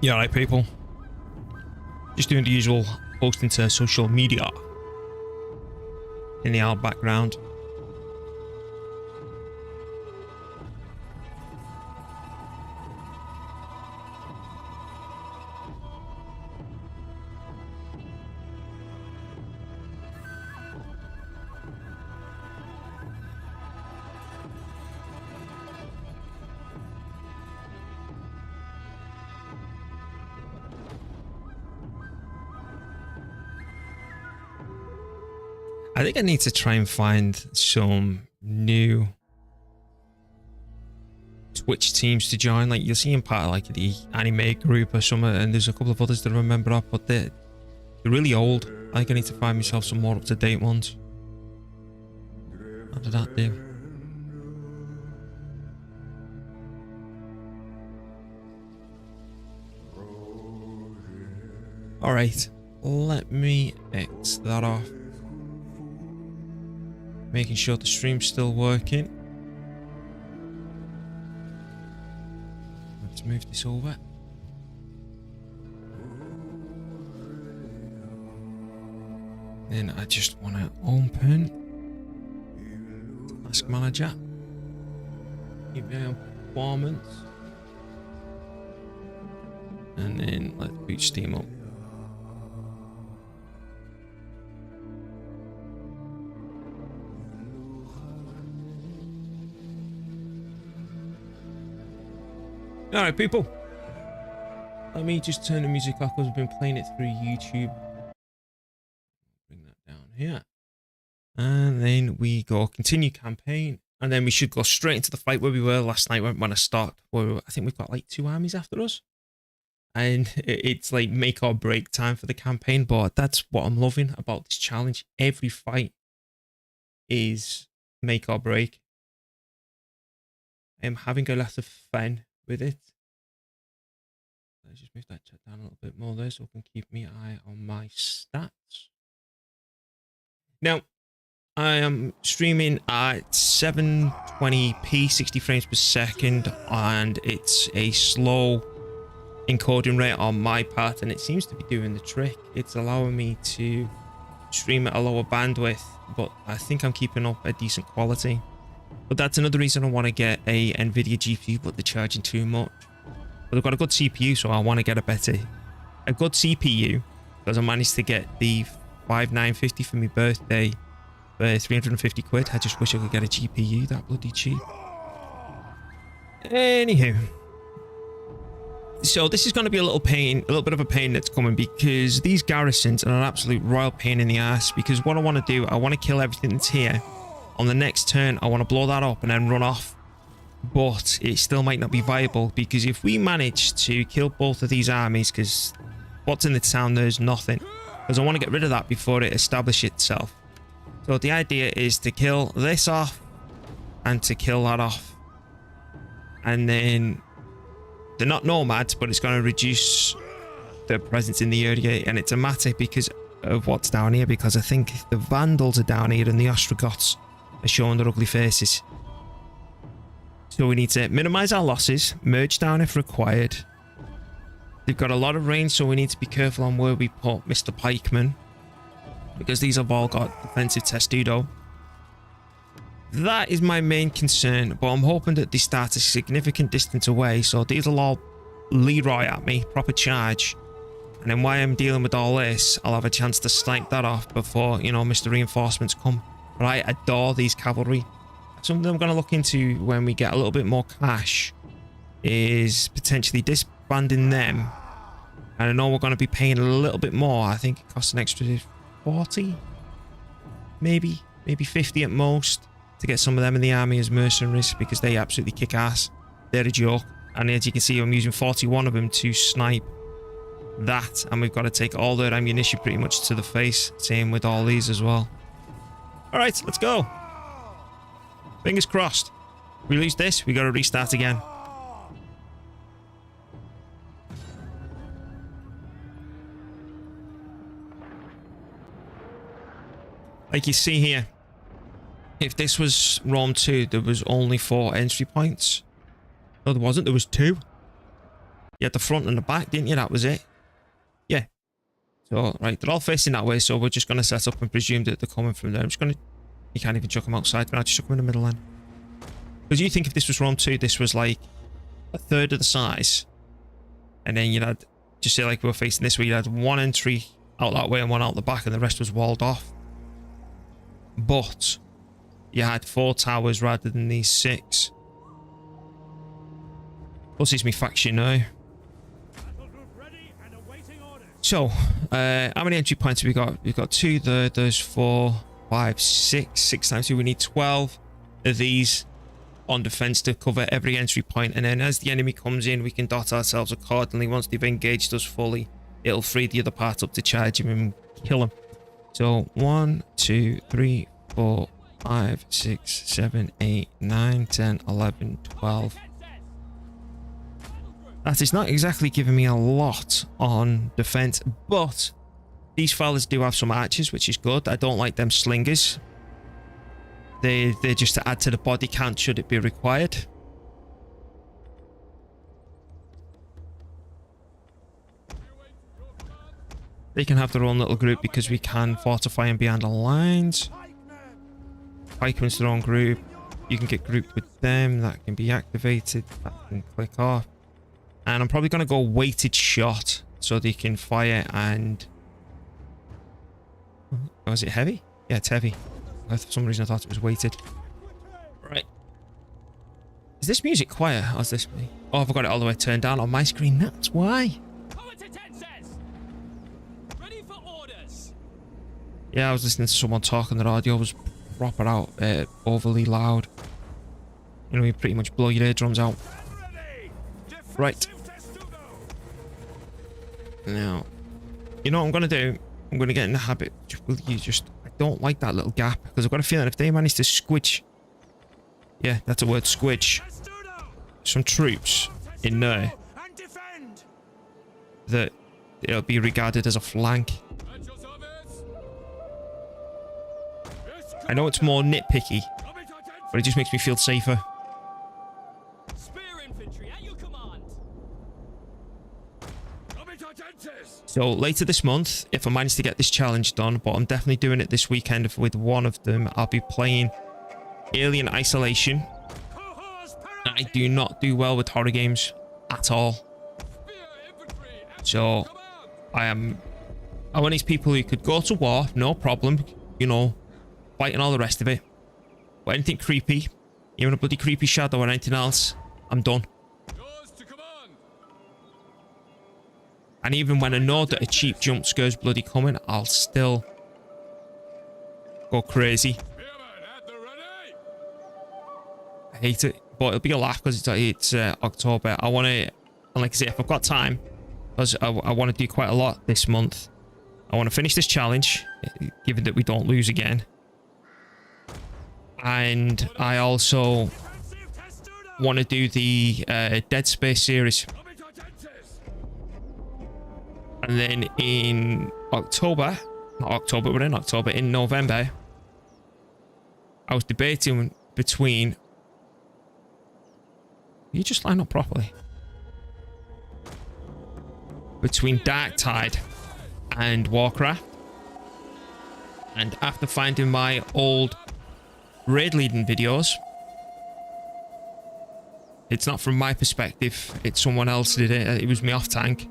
Yeah, right, people. Just doing the usual posting to social media in the out background. I think I need to try and find some new Twitch teams to join. Like, you'll see in part of like the anime group or something, and there's a couple of others that I remember up, but they're really old. I think I need to find myself some more up-to-date ones. How did that do? Alright, let me X that off. Making sure the stream's still working. Let's move this over. Then I just want to open Task Manager. Keep my performance. And then let's boot Steam up. Alright, people. Let me just turn the music off because I've been playing it through YouTube. Bring that down here. And then we go continue campaign. And then we should go straight into the fight where we were last night when I start. Where I think we've got like 2 armies after us. And it's like make or break time for the campaign. But that's what I'm loving about this challenge. Every fight is make or break. I'm having a lot of fun with it. Let's just move that chat down a little bit more there so I can keep my eye on my stats. Now, I am streaming at 720p, 60 frames per second, and it's a slow encoding rate on my part, and it seems to be doing the trick. It's allowing me to stream at a lower bandwidth, but I think I'm keeping up a decent quality. But that's another reason I want to get a NVIDIA GPU, but they're charging too much. But I've got a good CPU, so I want to get a good CPU, because I managed to get the 5950 for my birthday for 350 quid. I just wish I could get a GPU that bloody cheap. Anywho, so this is going to be a little bit of a pain that's coming, because these garrisons are an absolute royal pain in the ass. Because what I want to do, I want to kill everything that's here. On the next turn, I want to blow that up and then run off. But it still might not be viable, because if we manage to kill both of these armies, because what's in the town, there's nothing. Because I want to get rid of that before it establishes itself. So the idea is to kill this off and to kill that off. And then they're not nomads, but it's going to reduce their presence in the area. And it's a matter because of what's down here, because I think the Vandals are down here and the Ostrogoths are showing their ugly faces. So we need to minimize our losses, merge down if required. They've got a lot of range, so we need to be careful on where we put Mr. Pikeman, because these have all got defensive testudo. That is my main concern, but I'm hoping that they start a significant distance away, so these will all Leroy at me, proper charge. And then while I'm dealing with all this, I'll have a chance to snipe that off before, you know, Mr. Reinforcements come. But I adore these cavalry. Something I'm going to look into when we get a little bit more cash is potentially disbanding them. And I know we're going to be paying a little bit more. I think it costs an extra 40, maybe 50 at most, to get some of them in the army as mercenaries, because they absolutely kick ass. They're a joke. And as you can see, I'm using 41 of them to snipe that, and we've got to take all their ammunition pretty much to the face. Same with all these as well. All right, let's go. Fingers crossed. We lose this, we got to restart again. Like you see here, if this was Rome 2, there was only 4 entry points. No, there wasn't. There was 2. You had the front and the back, didn't you? That was it. Yeah. So, right, they're all facing that way, so we're just going to set up and presume that they're coming from there. I'm just going to... You can't even chuck them outside, but I just chuck them in the middle then. Because you think if this was Rome 2, this was like a third of the size. And then you'd had, just say like we were facing this way, you had one entry out that way and one out the back, and the rest was walled off. But you had 4 towers rather than these 6. Plus, it's me faction now. So, how many entry points have we got? We've got 2 there, there's 4, 5, 6. 6 times 2, we need 12 of these on defense to cover every entry point. And then as the enemy comes in, we can dot ourselves accordingly. Once they've engaged us fully, it'll free the other part up to charge him and kill him. So, 1, 2, 3, 4, 5, 6, 7, 8, 9, 10, 11, 12. That is not exactly giving me a lot on defense, but these fellas do have some archers, which is good. I don't like them slingers. They're just to add to the body count should it be required. They can have their own little group because we can fortify them behind the lines. Pikeman's their own group. You can get grouped with them. That can be activated. That can click off. And I'm probably going to go weighted shot so they can fire and... Oh, is it heavy? Yeah, it's heavy. For some reason I thought it was weighted. Right. Is this music quiet? Or is this me? Oh, I've got it all the way turned down on my screen. That's why. Ready for orders. Yeah, I was listening to someone talking. The audio was proper out, overly loud. You know, you pretty much blow your eardrums out. Right. Now, you know what I'm going to do? I'm going to get in the habit. Will you just... I don't like that little gap. Because I've got a feeling if they manage to squidge... Yeah, that's a word, squidge. Some troops in there. That it'll be regarded as a flank. I know it's more nitpicky. But it just makes me feel safer. So later this month, if I manage to get this challenge done, but I'm definitely doing it this weekend with one of them, I'll be playing Alien Isolation. I do not do well with horror games at all. So I'm one of these people who could go to war, no problem, you know, fight and all the rest of it. But anything creepy, even a bloody creepy shadow or anything else, I'm done. And even when I know that a cheap jump scare's bloody coming, I'll still go crazy. I hate it, but it'll be a laugh because it's October. I want to, and like I say, if I've got time, because I want to do quite a lot this month. I want to finish this challenge, given that we don't lose again. And I also want to do the Dead Space series. And then in October, not October, we're in October, in November, I was debating between... You just line up properly. Between Darktide and Warcraft. And after finding my old raid leading videos, it's not from my perspective, it's someone else did it. It was me off tank.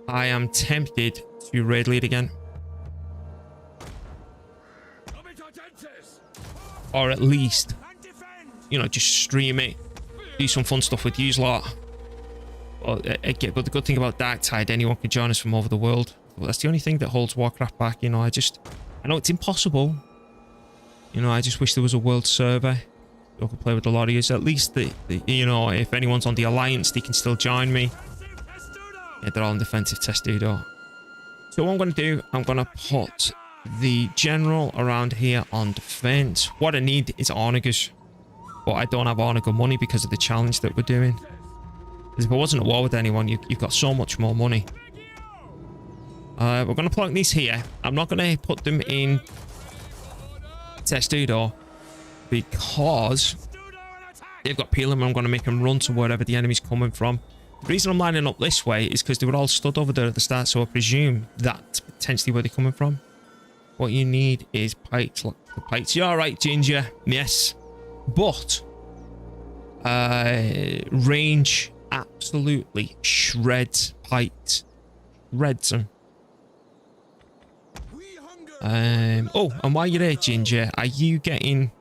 I am tempted to raid lead again. Or at least, you know, just stream it. Do some fun stuff with yous lot. But the good thing about Darktide, anyone can join us from over the world. But that's the only thing that holds Warcraft back, you know. I know it's impossible. You know, I just wish there was a world server so I could play with a lot of yous. At least, you know, if anyone's on the Alliance, they can still join me. Yeah, they're all in defensive testudo. So what I'm going to do, I'm going to put the general around here on defense. What I need is Ornigas. But I don't have Orniga money because of the challenge that we're doing. Because if I wasn't at war with anyone, you've got so much more money. We're going to plug these here. I'm not going to put them in testudo because they've got peel and I'm going to make them run to wherever the enemy's coming from. The reason I'm lining up this way is because they were all stood over there at the start, so I presume that's potentially where they're coming from. What you need is pikes. Look, the pikes. You're alright, Ginger. Yes. But range absolutely shreds pikes. Shreds them. Oh, and while you're there, Ginger, are you getting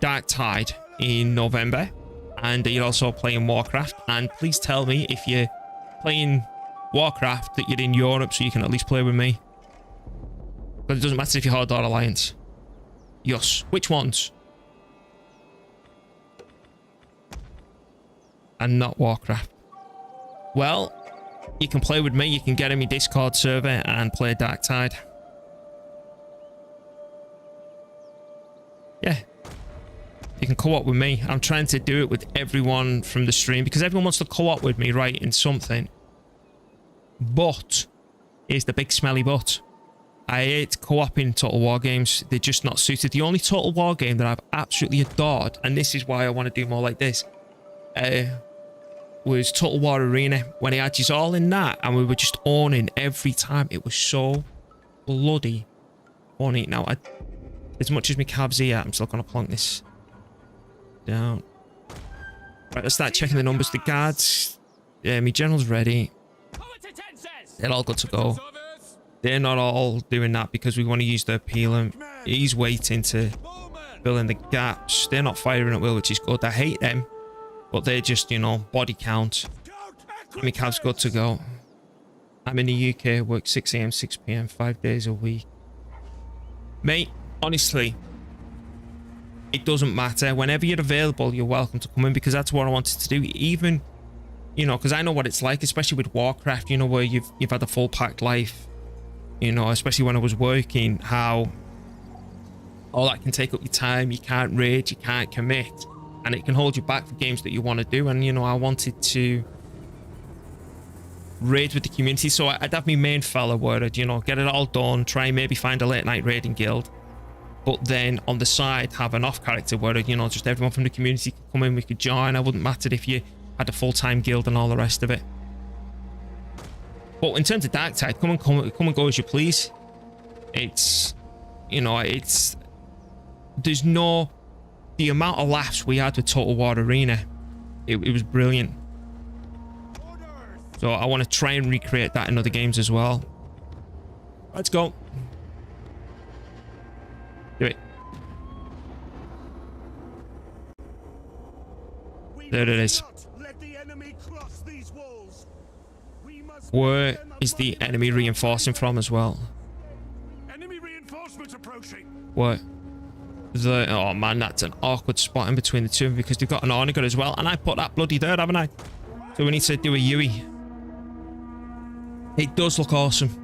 Dark Tide in November? And you're also playing Warcraft? And please tell me if you're playing Warcraft that you're in Europe so you can at least play with me. But it doesn't matter if you're Horde or Alliance. Yes. Which ones? And not Warcraft. Well, you can play with me. You can get in my Discord server and play Dark Tide. Yeah. You can co-op with me. I'm trying to do it with everyone from the stream because everyone wants to co-op with me, right, in something. But here's the big smelly but. I hate co-oping Total War games. They're just not suited. The only Total War game that I've absolutely adored, and this is why I want to do more like this, was Total War Arena. When he had you all in that, and we were just owning every time. It was so bloody funny. Now, as much as my cab's here, I'm still going to plonk this down. Right, let's start checking the numbers. The guards, yeah, my general's ready. They're all good to go. They're not all doing that because we want to use their peeler. He's waiting to fill in the gaps. They're not firing at will, which is good. I hate them, but they're just, you know, body count. My cab's good to go. I'm in the UK, work 6 AM, 6 PM, 5 days a week. Mate, honestly, it doesn't matter. Whenever you're available, you're welcome to come in because that's what I wanted to do. Even, you know, because I know what it's like, especially with Warcraft, you know, where you've had a full packed life. You know, especially when I was working, how all that can take up your time. You can't raid, you can't commit, and it can hold you back for games that you want to do. And, you know, I wanted to raid with the community, so I'd have my main fella where I'd, you know, get it all done, try and maybe find a late night raiding guild, but then on the side have an off character where, you know, just everyone from the community could come in, we could join. I wouldn't matter if you had a full-time guild and all the rest of it. But in terms of Dark Tide, come and go as you please. It's, you know, it's, there's no, the amount of laughs we had with Total War Arena, it was brilliant. So I want to try and recreate that in other games as well. Let's go. Do it. There it is. Where is the enemy reinforcing from as well? Enemy reinforcements approaching. What? Oh man, that's an awkward spot in between the two of them because they've got an Orniger as well, and I put that bloody there, haven't I? So we need to do a Yui. It does look awesome.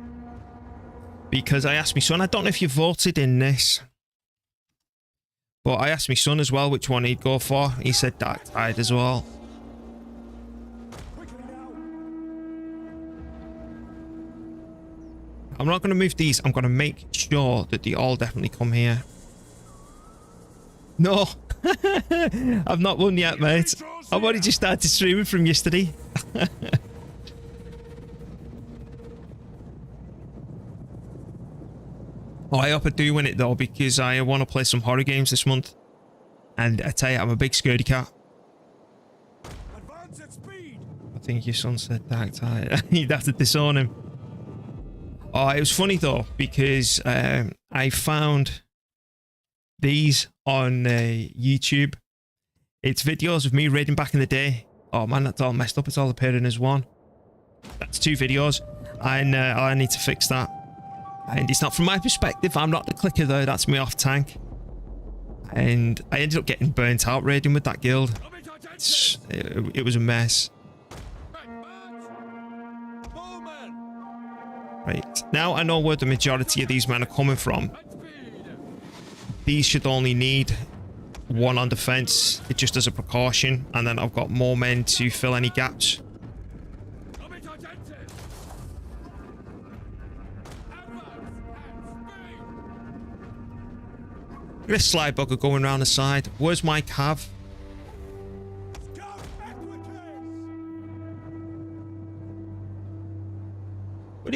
Because I asked my son, I don't know if you voted in this, but I asked my son as well which one he'd go for. He said Dark Tide as well. I'm not going to move these. I'm going to make sure that they all definitely come here. No. I've not won yet, mate. I've only just started streaming from yesterday. Oh, I hope I do win it, though, because I want to play some horror games this month. And I tell you, I'm a big scaredy cat. Advance at speed. I think your son said Dark Tide. You'd have to disown him. Oh, it was funny though, because I found these on YouTube. It's videos of me raiding back in the day. Oh man, that's all messed up. It's all appearing as one. That's 2 videos. And I need to fix that. And it's not from my perspective. I'm not the clicker though. That's me off tank. And I ended up getting burnt out raiding with that guild. It was a mess. Right, now I know where the majority of these men are coming from. These should only need 1 on defense, just as a precaution, and then I've got more men to fill any gaps. This slide bugger going around the side. Where's my cav?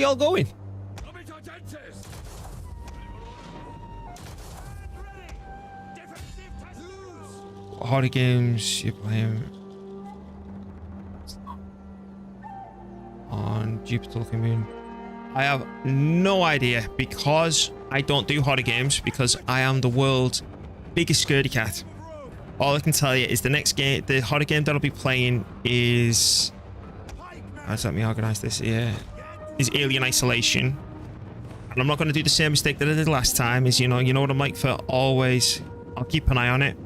are you all going? Harder games you're playing on Jupiter looking moon. I have no idea because I don't do harder games because I am the world's biggest scaredy cat. All I can tell you is the next game, the harder game that I'll be playing is... let me organize this here. Is Alien Isolation. And I'm not going to do the same mistake that I did last time. Is, you know what I'm like for always. I'll keep an eye on it.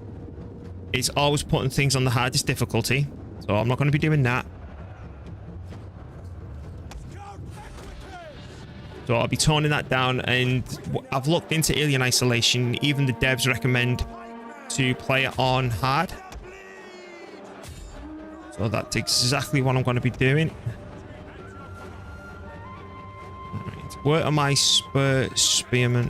It's always putting things on the hardest difficulty. So I'm not going to be doing that. So I'll be toning that down. And I've looked into Alien Isolation. Even the devs recommend to play it on hard. So that's exactly what I'm going to be doing. Right. Where are my spearmen?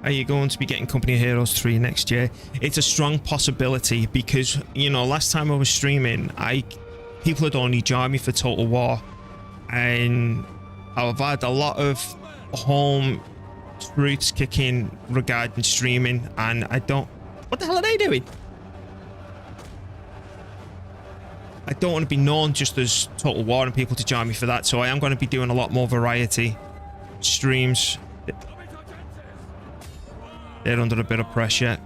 Are you going to be getting Company of Heroes 3 next year? It's a strong possibility because, you know, last time I was streaming, people had only joined me for Total War. And I've had a lot of home truths kicking regarding streaming, and I don't... What the hell are they doing? I don't want to be known just as Total War and people to join me for that, so I am going to be doing a lot more variety streams. They're under a bit of pressure.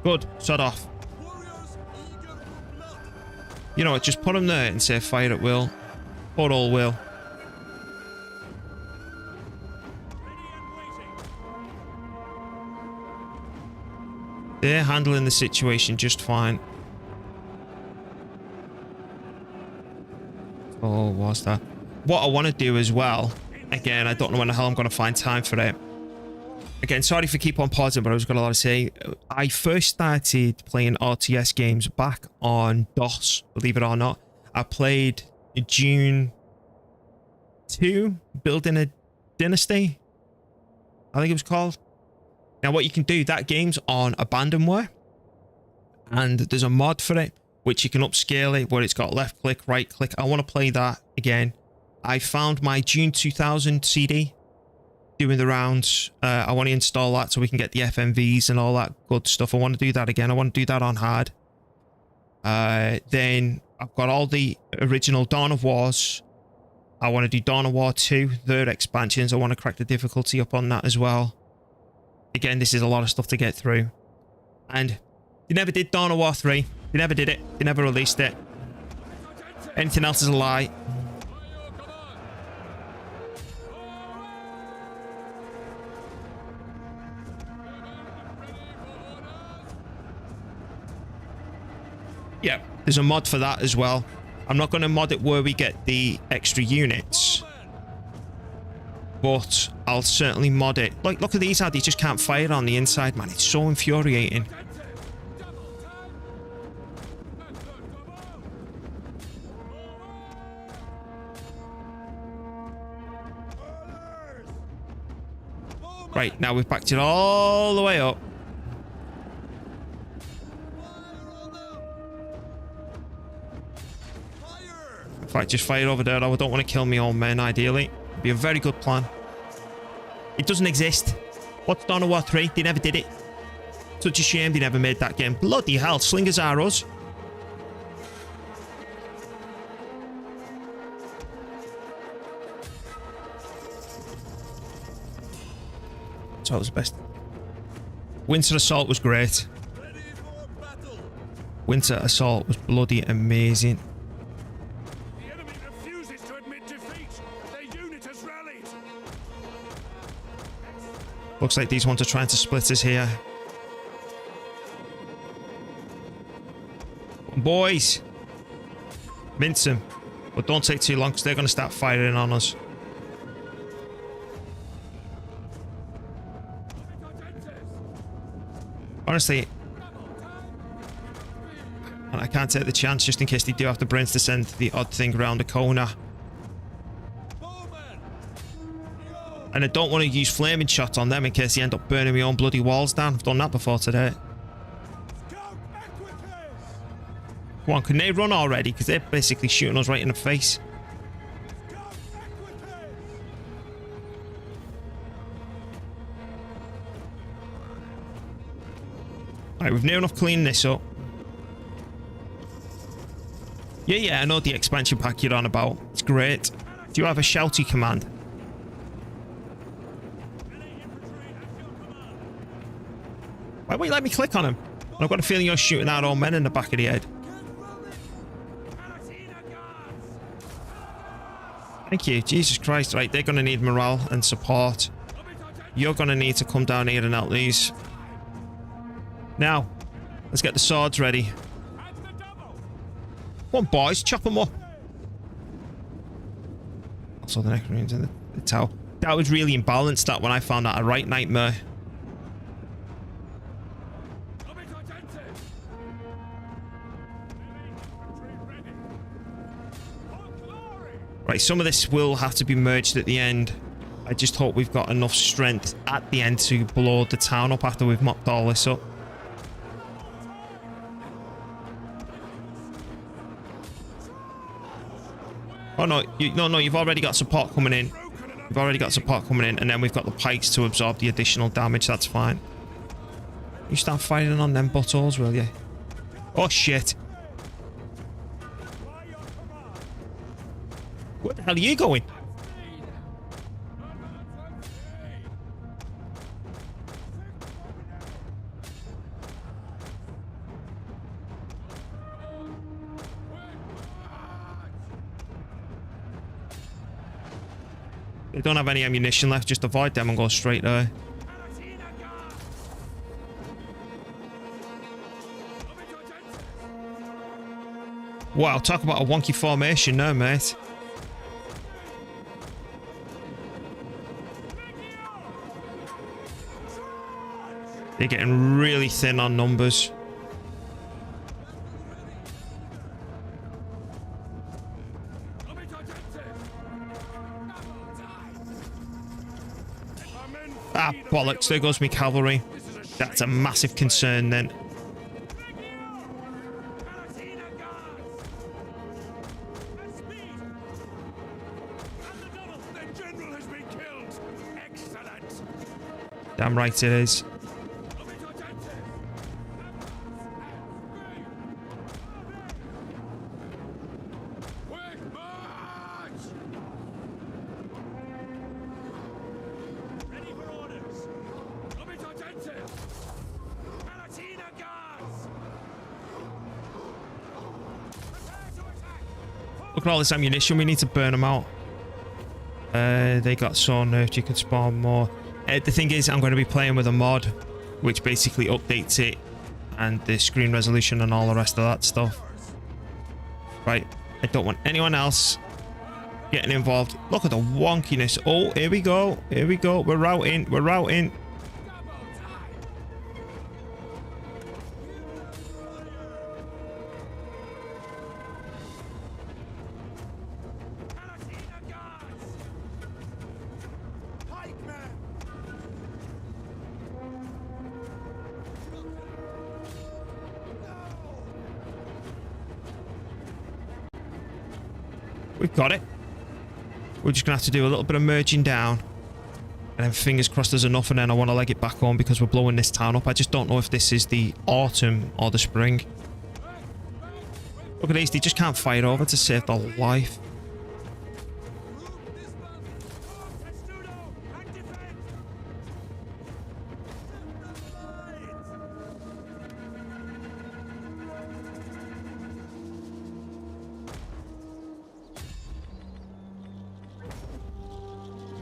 Good. Shut off. You know what? Just put them there and say fire at will. Or all will. They're handling the situation just fine. Oh, what's that? What I want to do as well... Again, I don't know when the hell I'm going to find time for it. Again, sorry for keep on pausing, but I was going to lot to say. I first started playing RTS games back on DOS, believe it or not. I played June 2, Building a Dynasty, I think it was called. Now, what you can do, that game's on Abandonware. And there's a mod for it, which you can upscale it, where it's got left click, right click. I want to play that again. I found my June 2000 CD doing the rounds. I want to install that so we can get the FMVs and all that good stuff. I want to do that again. I want to do that on hard. Then I've got all the original Dawn of Wars. I want to do Dawn of War 2, their expansions. I want to crack the difficulty up on that as well. Again, this is a lot of stuff to get through. And they never did Dawn of War 3. They never did it. They never released it. Anything else is a lie. Yeah, there's a mod for that as well. I'm not going to mod it where we get the extra units, but I'll certainly mod it. Like, look at these how they just can't fire on the inside, man. It's so infuriating. Right, now we've backed it all the way up. In fact, just fire over there. I don't want to kill my own men, ideally. It'd be a very good plan. It doesn't exist. What's Dawn of War 3? They never did it. Such a shame they never made that game. Bloody hell, slingers arrows. So that was the best. Winter Assault was great. Winter Assault was bloody amazing. Looks like these ones are trying to split us here. Boys! Mince them. But don't take too long because they're going to start firing on us. Honestly, I can't take the chance just in case they do have the brains to send the odd thing around the corner. And I don't want to use flaming shots on them in case they end up burning my own bloody walls down. I've done that before today. Come on, can they run already? Because they're basically shooting us right in the face. Right, we've near enough cleaned this up. Yeah, I know the expansion pack you're on about. It's great. Do you have a shouty command? Why won't you let me click on him? I've got a feeling you're shooting our own men in the back of the head. Thank you. Jesus Christ. Right, they're going to need morale and support. You're going to need to come down here and help these. Now, let's get the swords ready. Come on, boys. Chop them up. Also, the next room's in the tower. That was really imbalanced, that when I found that a right nightmare. Right, some of this will have to be merged at the end. I just hope we've got enough strength at the end to blow the town up after we've mopped all this up. Oh no, no, you've already got support coming in. You've already got support coming in, and then we've got the pikes to absorb the additional damage. That's fine. You start firing on them buttholes, will you? Oh shit. Where the hell are you going? They don't have any ammunition left. Just avoid them and go straight there. Wow, talk about a wonky formation now, mate. They're getting really thin on numbers. Ah, bollocks. There goes me cavalry. That's a massive concern then. Damn right it is. Look at all this ammunition. We need to burn them out. They got so nerfed you could spawn more. The thing is, I'm going to be playing with a mod which basically updates it and the screen resolution and all the rest of that stuff. Right, I don't want anyone else getting involved. Look at the wonkiness. Oh, here we go. Here we go. We're routing. We're routing. We've got it. We're just going to have to do a little bit of merging down. And then fingers crossed there's enough, and then I want to leg it back home because we're blowing this town up. I just don't know if this is the autumn or the spring. Look at these. They just can't fire over to save their life.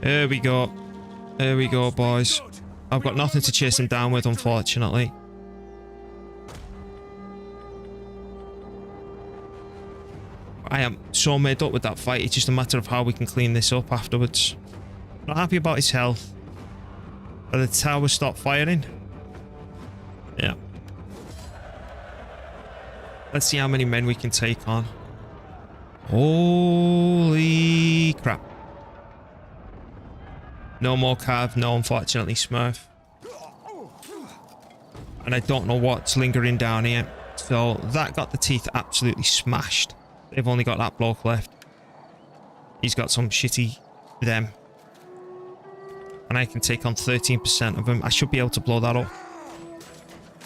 There we go. There we go, boys. I've got nothing to chase them down with, unfortunately. I am so made up with that fight. It's just a matter of how we can clean this up afterwards. Not happy about his health. But the tower stopped firing. Yeah. Let's see how many men we can take on. Holy crap. No more Cav, no, unfortunately, Smurf. And I don't know what's lingering down here. So that got the teeth absolutely smashed. They've only got that bloke left. He's got some shitty them. And I can take on 13% of them. I should be able to blow that up.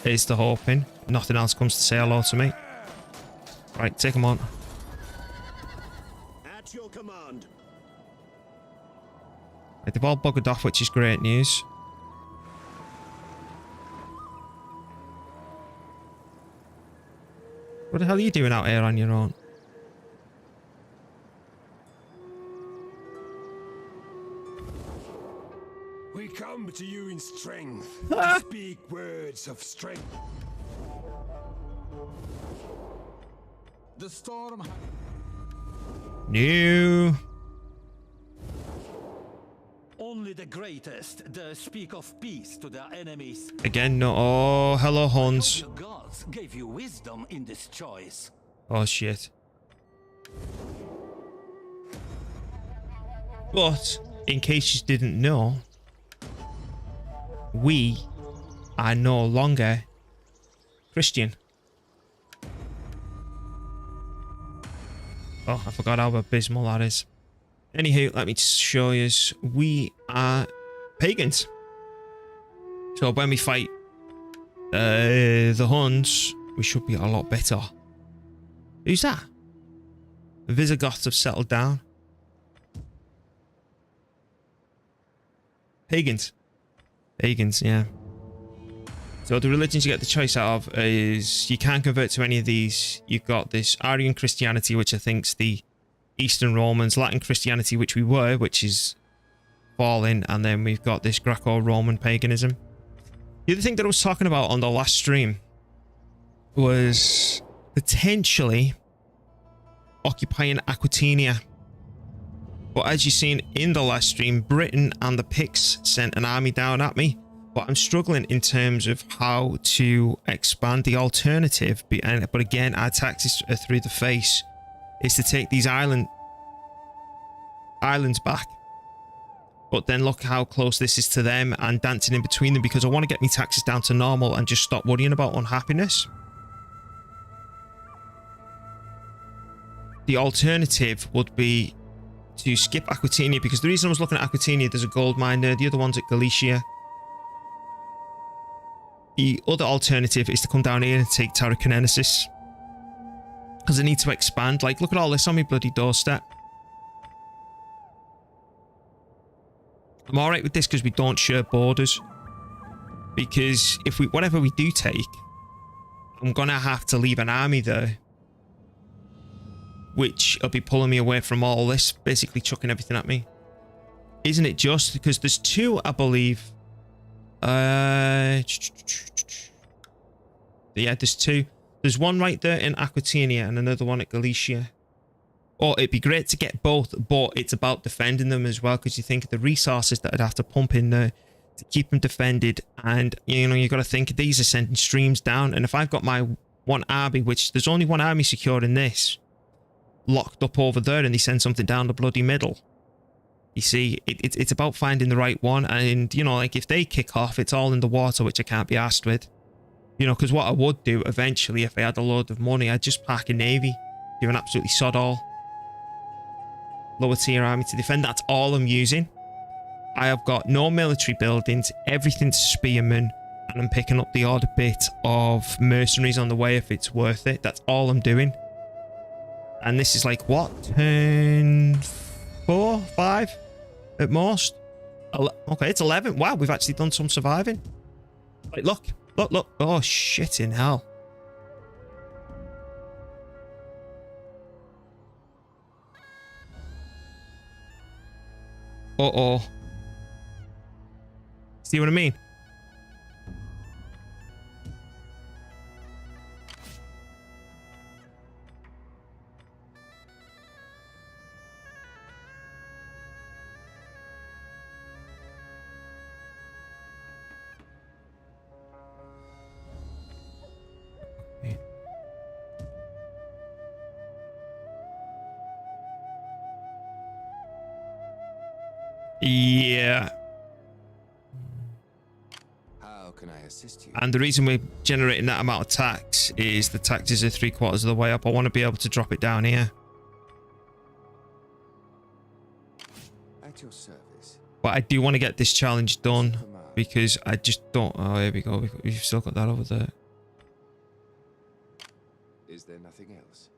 Here's the hoping. Nothing else comes to say hello to me. Right, take them on. At your command. Right, they've all buggered off, which is great news. What the hell are you doing out here on your own? We come to you in strength. To speak words of strength. The storm. No. Only the greatest dare speak of peace to their enemies. Again, no. Oh, hello, Huns. Your gods gave you wisdom in this choice. Oh, shit. But, in case you didn't know, we are no longer Christian. Oh, I forgot how abysmal that is. Anywho, let me just show you. We are pagans. So when we fight the Huns, we should be a lot better. Who's that? The Visigoths have settled down. Pagans. Pagans, yeah. So the religions you get the choice out of is you can't convert to any of these. You've got this Arian Christianity, which I think's the Eastern Romans, Latin Christianity, which we were, which is falling, and then we've got this Greco-Roman paganism. The other thing that I was talking about on the last stream was potentially occupying Aquitania. But as you've seen in the last stream, Britain and the Picts sent an army down at me. But I'm struggling in terms of how to expand the alternative. But again, our tactics are through the face. Is to take these islands back. But then look how close this is to them and dancing in between them, because I want to get my taxes down to normal and just stop worrying about unhappiness. The alternative would be to skip Aquitania, because the reason I was looking at Aquitania, there's a gold mine there. The other one's at Galicia. The other alternative is to come down here and take Tarraconensis, because I need to expand. Like, look at all this on my bloody doorstep. I'm alright with this because we don't share borders. Because if whatever we do take, I'm gonna have to leave an army there, which will be pulling me away from all this, basically chucking everything at me. Isn't it just? Because there's two, I believe. Yeah, there's two. There's one right there in Aquitania and another one at Galicia. Oh, it'd be great to get both, but it's about defending them as well, because you think of the resources that I'd have to pump in there to keep them defended. And, you know, you got to think these are sending streams down. And if I've got my one army, which there's only one army secured in this, locked up over there, and they send something down the bloody middle. You see, it's about finding the right one. And, you know, like if they kick off, it's all in the water, which I can't be arsed with. You know, because what I would do eventually, if I had a load of money, I'd just pack a navy, do an absolutely sod all. Lower tier army to defend. That's all I'm using. I have got no military buildings, everything's spearmen, and I'm picking up the odd bit of mercenaries on the way if it's worth it. That's all I'm doing. And this is like, what? Turn 4, 5 at most? Okay, it's 11. Wow, we've actually done some surviving. Like, look. Oh, shit in hell. Uh-oh. See what I mean? Yeah. assist you? And the reason we're generating that amount of tax is the taxes are 3/4 of the way up. I want to be able to drop it down here. At your service. But I do want to get this challenge done because I just don't... Oh, here we go. We've still got that over there. Is there nothing else?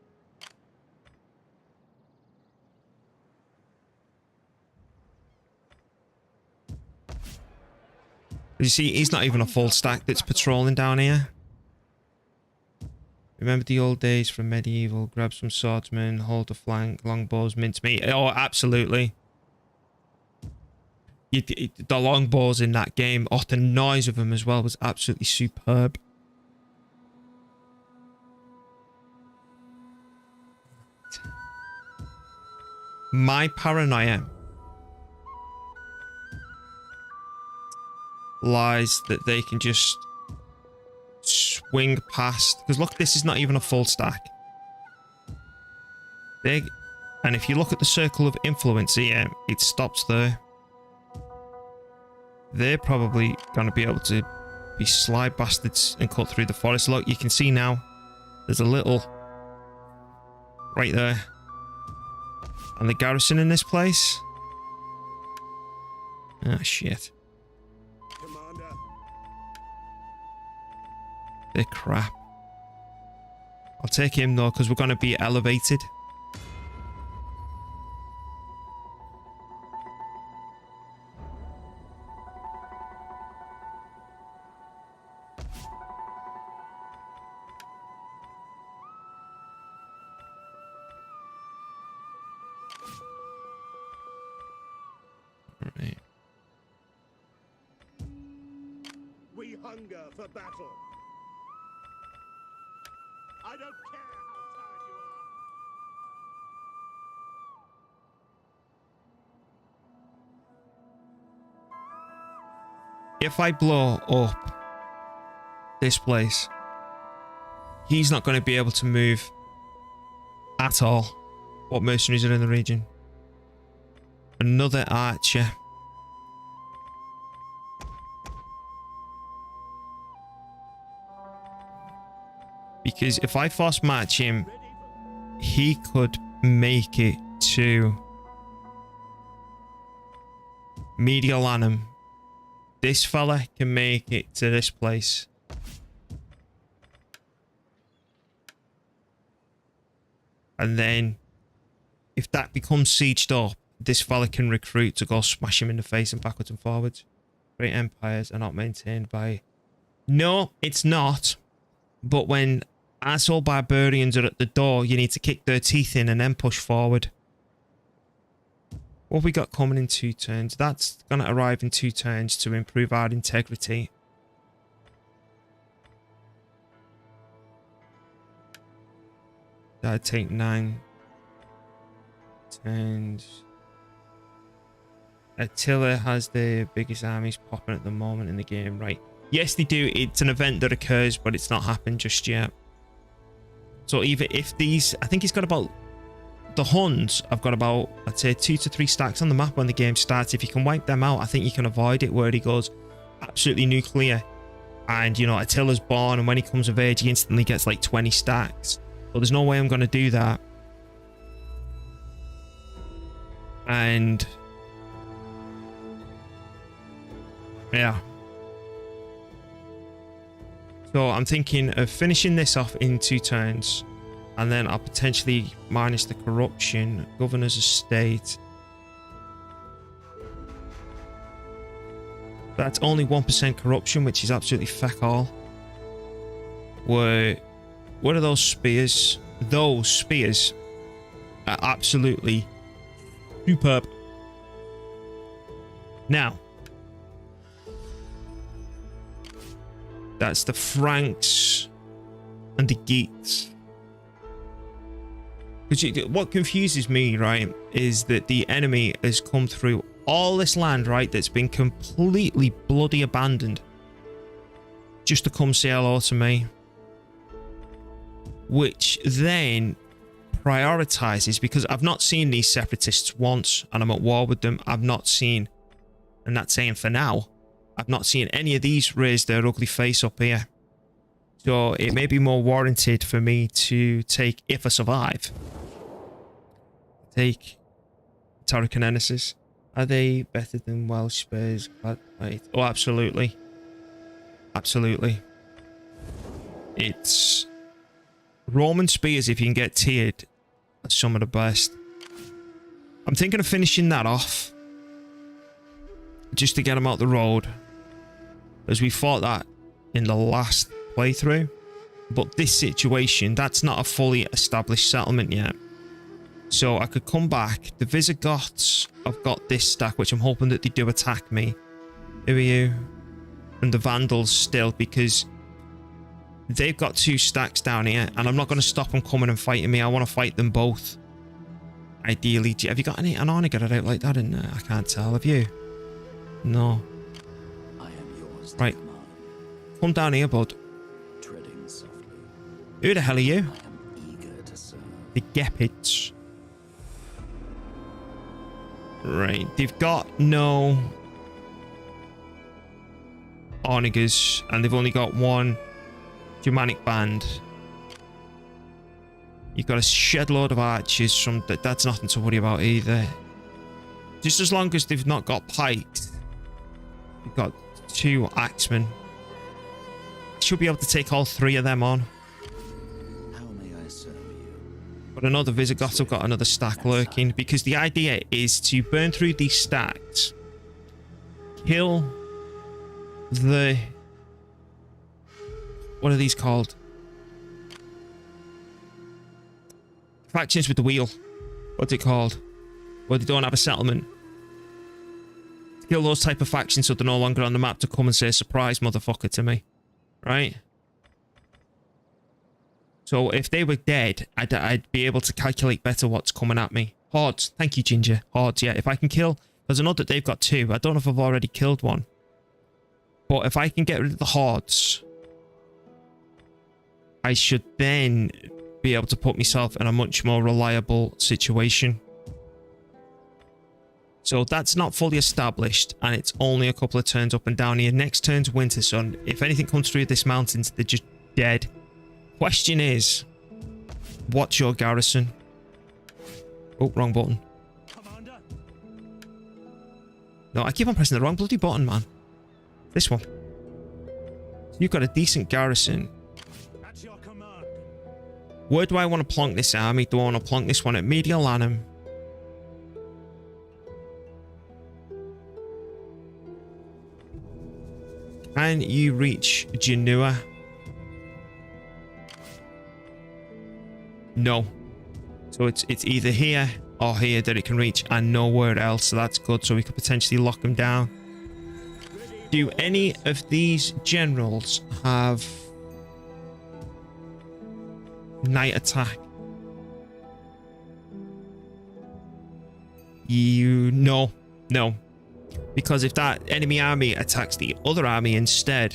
You see, he's not even a full stack that's patrolling down here. Remember the old days from medieval? Grab some swordsmen, hold the flank, longbows, mincemeat. Oh, absolutely. The longbows in that game, oh, the noise of them as well was absolutely superb. My paranoia lies that they can just swing past, because look, this is not even a full stack. And if you look at the circle of influence here, it stops there. They're probably going to be able to be sly bastards and cut through the forest. Look, you can see now there's a little right there. And the garrison in this place? Ah, shit. Commander. They're crap. I'll take him though, because we're going to be elevated. Right. We hunger for battle. I don't care how tired you are. If I blow up this place, he's not going to be able to move at all. What mercenaries are in the region? Another archer. Because if I force match him, he could make it to Mediolanum. This fella can make it to this place. And then, if that becomes sieged up, this fella can recruit to go smash him in the face and backwards and forwards. Great empires are not maintained by... No, it's not. But when asshole barbarians are at the door, you need to kick their teeth in and then push forward. What have we got coming in 2 turns? That's going to arrive in 2 turns to improve our integrity. That'd take 9 turns. Attila has the biggest armies popping at the moment in the game, right? Yes, they do. It's an event that occurs, but it's not happened just yet. So even if these... I think he's got about... The Huns have got about, I'd say, 2 to 3 stacks on the map when the game starts. If you can wipe them out, I think you can avoid it where he goes absolutely nuclear. And, you know, Attila's born, and when he comes of age, he instantly gets like 20 stacks. But there's no way I'm going to do that. And... yeah. So I'm thinking of finishing this off in 2 turns. And then I'll potentially minus the corruption. Governor's estate. That's only 1% corruption, which is absolutely feck all. What are those spears? Those spears are absolutely superb. Now, that's the Franks and the Geats. Because what confuses me, right, is that the enemy has come through all this land, right, that's been completely bloody abandoned just to come say hello to me. Which then prioritizes, because I've not seen these separatists once and I'm at war with them. I've not seen, and that's saying for now, I've not seen any of these raise their ugly face up here. So it may be more warranted for me to take, if I survive, take Tarraconensis. Are they better than Welsh Spears? Right. Oh, absolutely. Absolutely. It's Roman Spears, if you can get tiered, are some of the best. I'm thinking of finishing that off, just to get them out the road, as we fought that in the last playthrough. But this situation, that's not a fully established settlement yet. So I could come back. The Visigoths have got this stack, which I'm hoping that they do attack me. Who are you? And the Vandals still, because they've got 2 stacks down here, and I'm not going to stop them coming and fighting me. I want to fight them both. Ideally. Have you got an Arniger out like that in there? I can't tell. Have you? No. I am yours. Right. Come down here, bud. Treading softly. Who the hell are you? I am eager to serve. The Gepids. Right. They've got no Arnigers, and they've only got 1 Germanic band. You've got a shed load of archers from that's nothing to worry about either. Just as long as they've not got pikes. You've got 2 axemen. Should be able to take all 3 of them on. How may I serve you? But another Visigoths have got another stack lurking, because the idea is to burn through these stacks, kill the... what are these called? Factions with the wheel. What's it called? Where they don't have a settlement. Kill those type of factions so they're no longer on the map to come and say, surprise, motherfucker, to me. Right? So if they were dead, I'd be able to calculate better what's coming at me. Hordes. Thank you, Ginger. Hordes, yeah. If I can kill... because I know that they've got 2. I don't know if I've already killed one. But if I can get rid of the hordes, I should then be able to put myself in a much more reliable situation. So that's not fully established, and it's only a couple of turns up and down here. Next turn's Winter Sun. If anything comes through this mountains, they're just dead. Question is, what's your garrison? Oh, wrong button. Commander? No, I keep on pressing the wrong bloody button, man. This one. You've got a decent garrison. At your command. Where do I want to plonk this army? Do I want to plonk this one at Mediolanum? Can you reach Genua? No. So it's either here or here that it can reach, and nowhere else. So that's good. So we could potentially lock them down. Do any of these generals have night attack? No. Because if that enemy army attacks the other army instead,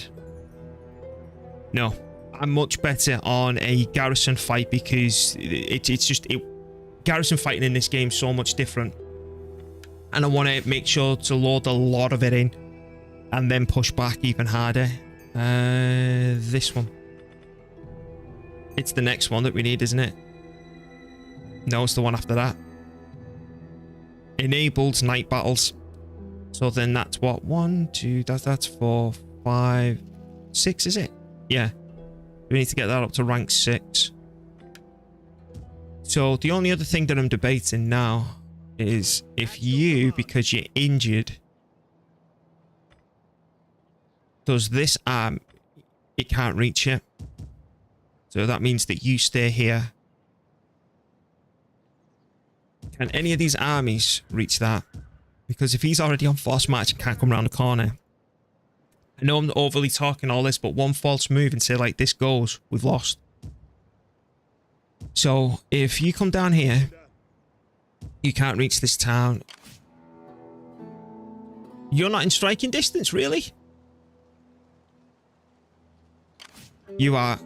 no. I'm much better on a garrison fight, because it's just garrison fighting in this game is so much different, and I want to make sure to load a lot of it in and then push back even harder. This one. It's the next one that we need, isn't it? No, it's the one after that. Enabled night battles. So then that's what? 1, 2, that's 4, 5, 6, is it? Yeah. We need to get that up to rank 6. So the only other thing that I'm debating now is if you, because you're injured, does this arm, it can't reach it. So that means that you stay here. Can any of these armies reach that? Because if he's already on force march and can't come around the corner. I know I'm overly talking all this, but one false move and say like this goes, we've lost. So if you come down here, you can't reach this town. You're not in striking distance, really? You are.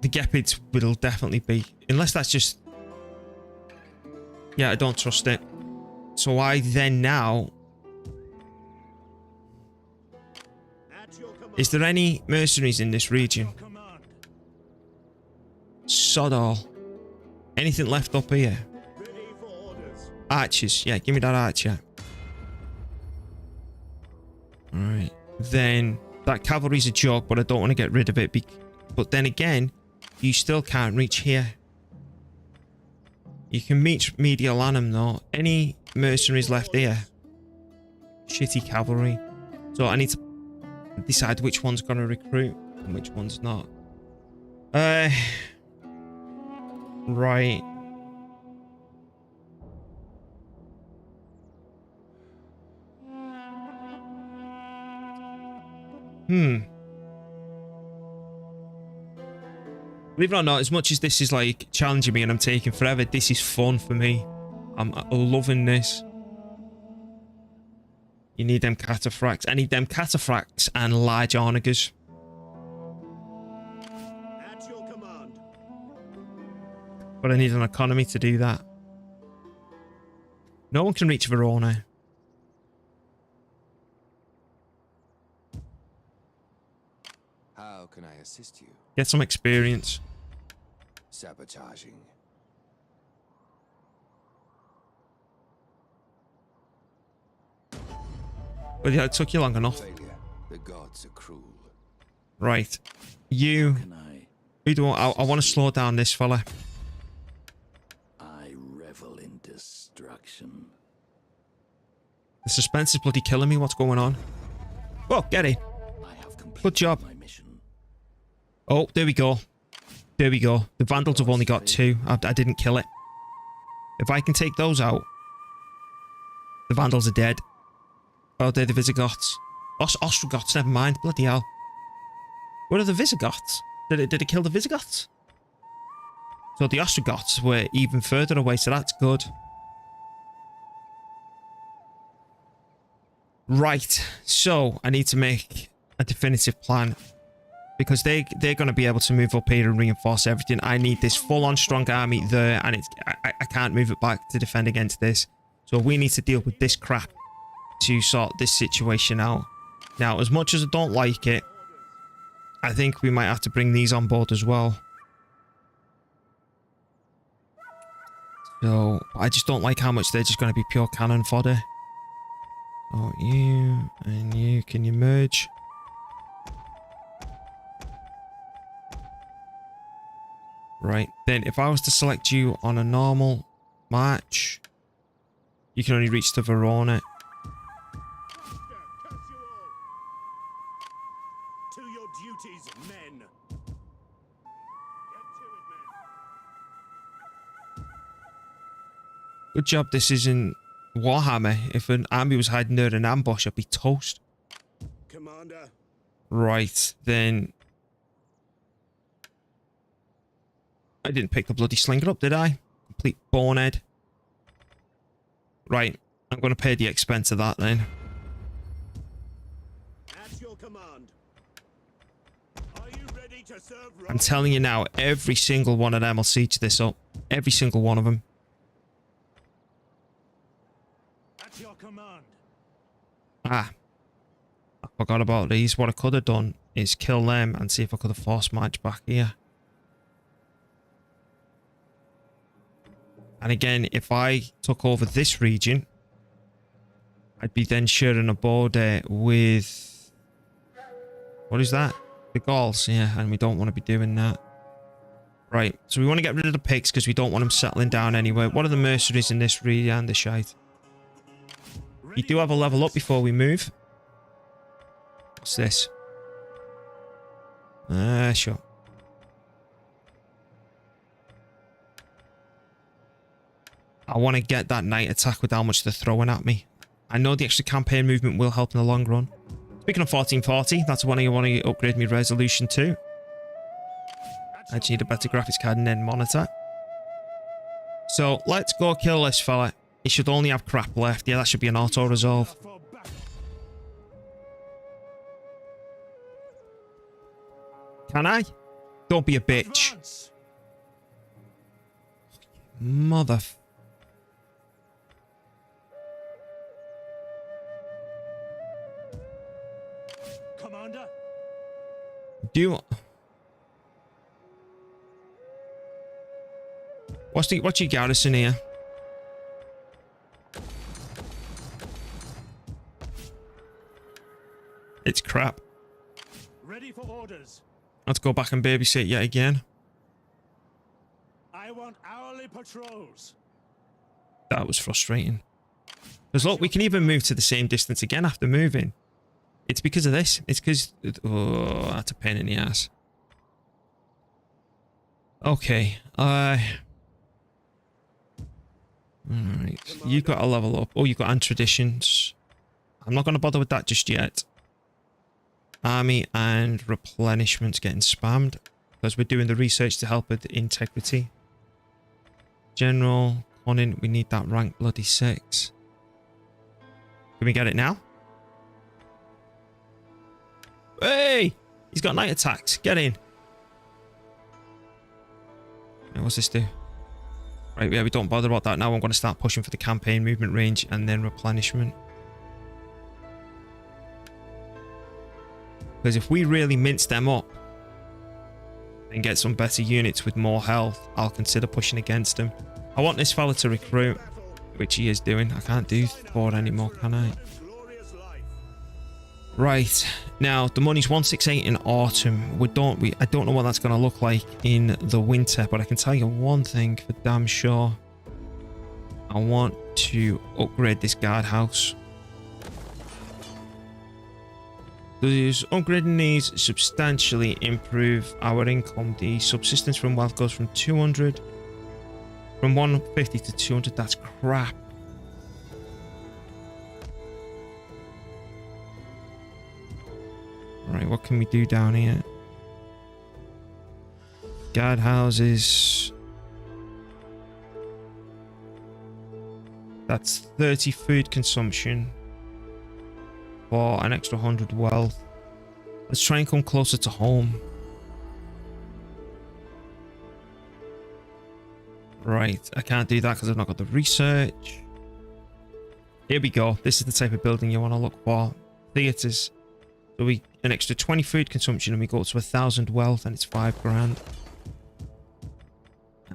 The Gepids will definitely be. Unless that's just... yeah, I don't trust it. So I then now Is there any mercenaries in this region? Command. Sod all. Anything left up here? Ready for orders. Archers. Yeah, give me that archer. Alright. Then that cavalry's a joke, but I don't want to get rid of it. But then again, you still can't reach here. You can reach Mediolanum though. Any mercenaries left here? Shitty cavalry. So I need to decide which one's going to recruit and which one's not. Right. Believe it or not, as much as this is like challenging me and I'm taking forever, this is fun for me. I'm loving this. You need them cataphracts. I need them cataphracts and large onagers. At your command. But I need an economy to do that. No one can reach Verona. How can I assist you? Get some experience. Sabotaging. But yeah, it took you long enough. Failure. The gods are cruel. Right. You... Can I? Who do I want to slow down this fella. I revel in destruction. The suspense is bloody killing me. What's going on? Oh, get it. I have completed Good job. my mission. Oh, there we go. There we go. The Vandals have only got 2. I didn't kill it. If I can take those out, the Vandals are dead. Oh, they're the Visigoths. Ostrogoths, never mind. Bloody hell. Where are the Visigoths? Did it kill the Visigoths? So the Ostrogoths were even further away, so that's good. Right. So, I need to make a definitive plan. Because they're going to be able to move up here and reinforce everything. I need this full-on strong army there, and I can't move it back to defend against this. So we need to deal with this crap to sort this situation out. Now, as much as I don't like it, I think we might have to bring these on board as well. So, I just don't like how much they're just going to be pure cannon fodder. Oh, you and you, can you merge? Right, then if I was to select you on a normal march, you can only reach to Verona. Curse you all. To your duties, men. Get to it, men. Good job this isn't Warhammer. If an army was hiding near an ambush, I'd be toast. Commander. Right, then... I didn't pick the bloody slinger up, did I? Complete bonehead. Right, I'm going to pay the expense of that then. At your command. Are you ready to serve? I'm telling you now, every single one of them will siege this up. Every single one of them. At your command. Ah. I forgot about these. What I could have done is kill them and see if I could have forced march back here. And again, if I took over this region, I'd be then sharing a border with... What is that? The Gauls, yeah, and we don't want to be doing that. Right, so we want to get rid of the pigs because we don't want them settling down anywhere. What are the mercenaries in this region and the shite? You do have a level up before we move. What's this? Sure. I want to get that night attack with how much they're throwing at me. I know the extra campaign movement will help in the long run. Speaking of 1440, that's one I want to upgrade my resolution to. I just need a better graphics card and then monitor. So let's go kill this fella. He should only have crap left. Yeah, that should be an auto resolve. Can I? Don't be a bitch. Mother... Commander. Do you... What's your garrison here? It's crap. Ready for orders. Let's go back and babysit yet again. I want hourly patrols. That was frustrating. Because look, we can even move to the same distance again after moving. It's because of this. It's because... Oh, that's a pain in the ass. Okay. Alright. You've got to level up. Oh, you've got traditions. I'm not going to bother with that just yet. Army and replenishment's getting spammed. Because we're doing the research to help with integrity. General. On in. We need that rank bloody 6. Can we get it now? Hey! He's got night attacks. Get in. What's this do? Right, yeah, we don't bother about that now. I'm going to start pushing for the campaign movement range and then replenishment. Because if we really mince them up and get some better units with more health, I'll consider pushing against them. I want this fella to recruit, which he is doing. I can't do 4 anymore, can I? Right, now the money's 168 in autumn. I don't know what that's going to look like in the winter, but I can tell you one thing for damn sure. I want to upgrade this guardhouse. These upgrading these substantially improve our income. The subsistence from wealth goes from 200, from 150 to 200. That's crap. Right, what can we do down here? Guard houses. That's 30 food consumption for an extra 100 wealth. Let's try and come closer to home. Right, I can't do that because I've not got the research. Here we go. This is the type of building you want to look for. Theatres. So we an extra 20 food consumption and we go to 1,000 wealth and it's 5 grand.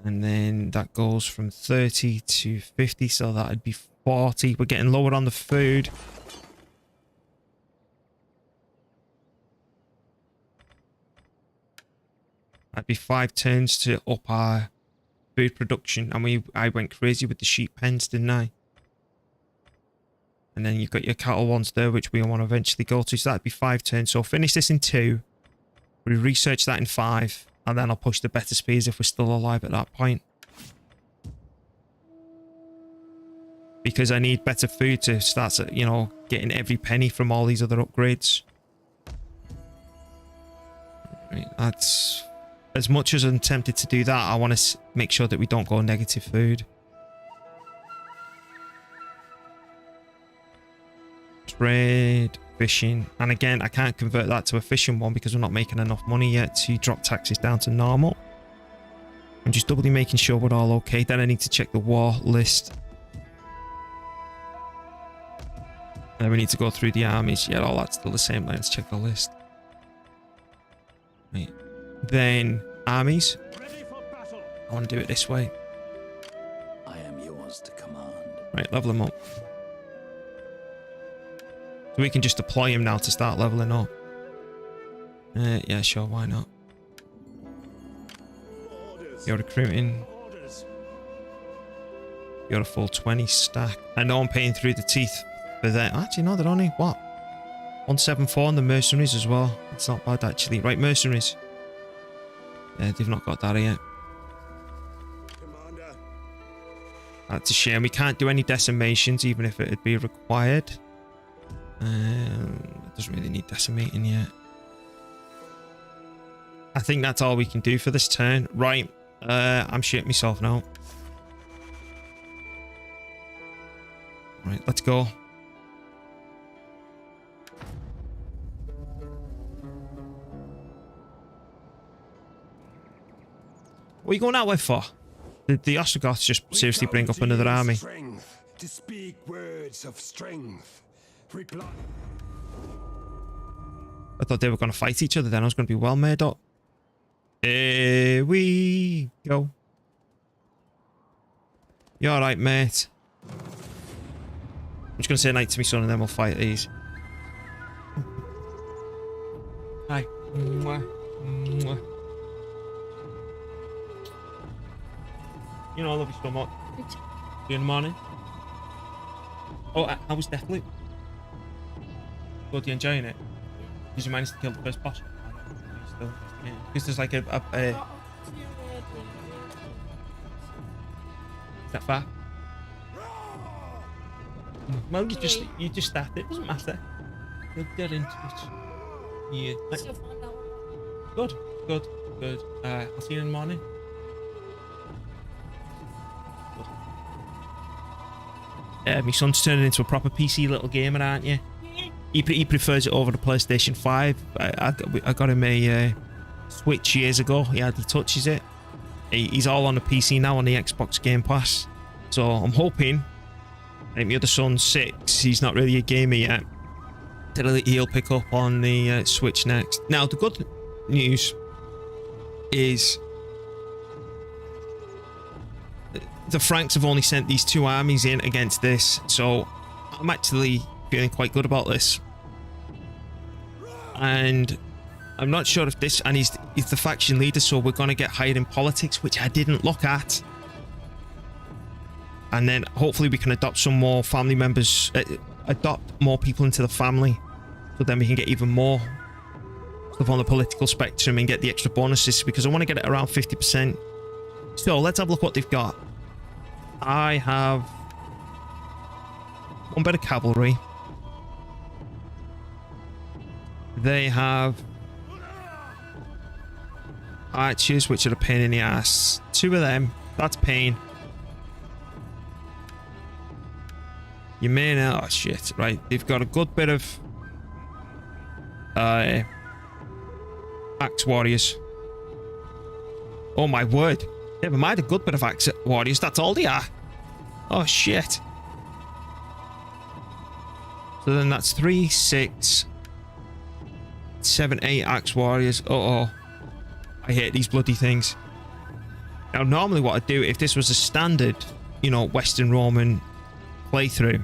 And then that goes from 30 to 50, so that'd be 40. We're getting lower on the food. That'd be 5 turns to up our food production. And I went crazy with the sheep pens, didn't I? And then you've got your cattle ones there, which we want to eventually go to. So that'd be 5 turns. So I'll finish this in 2. We research that in 5. And then I'll push the better speeds if we're still alive at that point. Because I need better food to start, you know, getting every penny from all these other upgrades. Right, that's... As much as I'm tempted to do that, I want to make sure that we don't go negative food. Trade, fishing, and again I can't convert that to a fishing one because we're not making enough money yet to drop taxes down to normal. I'm just doubly making sure we're all okay. Then I need to check the war list. And then we need to go through the armies. Yeah, all that's still the same. Let's check the list. Right. Then armies. I want to do it this way. I am yours to command. Right, level them up. So we can just deploy him now to start leveling up. Yeah, sure, why not? You're recruiting. You're a full 20 stack. I know I'm paying through the teeth for that. Actually, no, they're only, what? 174 on the mercenaries as well. That's not bad, actually. Right, mercenaries. Yeah, they've not got that yet. That's a shame. We can't do any decimations, even if it would be required. It doesn't really need decimating yet. I think that's all we can do for this turn. Right. I'm shitting myself now. Right, let's go. What are you going out with for? The Ostrogoths just seriously bring up another army. To speak words of strength. Reply. I thought they were going to fight each other then. I was going to be well made up. Here we go. You alright, mate? I'm just going to say night to my son and then we'll fight these. Hi. Mwah. Mwah. You know I love you so much. See you in the morning. Oh, how was Deathloop? Good, you enjoying it? Did you manage to kill the first boss? Still, yeah. Because there's like a is that far? Well, you just started. It doesn't matter. You'll get into it. Yeah. Good. I'll see you in the morning. My son's turning into a proper PC little gamer, aren't you? He prefers it over the PlayStation 5. I got him a Switch years ago. He hardly touches it. He's all on the PC now on the Xbox Game Pass. So I'm hoping, like my other son's 6, he's not really a gamer yet, that he'll pick up on the Switch next. Now the good news is the Franks have only sent these 2 armies in against this, so I'm actually feeling quite good about this. And I'm not sure if this, and he's the faction leader, so we're going to get hired in politics, which I didn't look at. And then hopefully we can adopt some more family members, adopt more people into the family, so then we can get even more stuff on the political spectrum and get the extra bonuses, because I want to get it around 50%. So let's have a look what they've got. I have 1 bit of cavalry. They have archers, which are a pain in the ass. 2 of them. That's pain. You may know. Oh shit! Right, they've got a good bit of axe warriors. Oh my word! Never mind, a good bit of axe warriors. That's all they are. Oh shit! So then that's 3, 6, 7, 8 axe warriors. Oh, I hate these bloody things. Now, normally what I'd do if this was a standard, you know, Western Roman playthrough,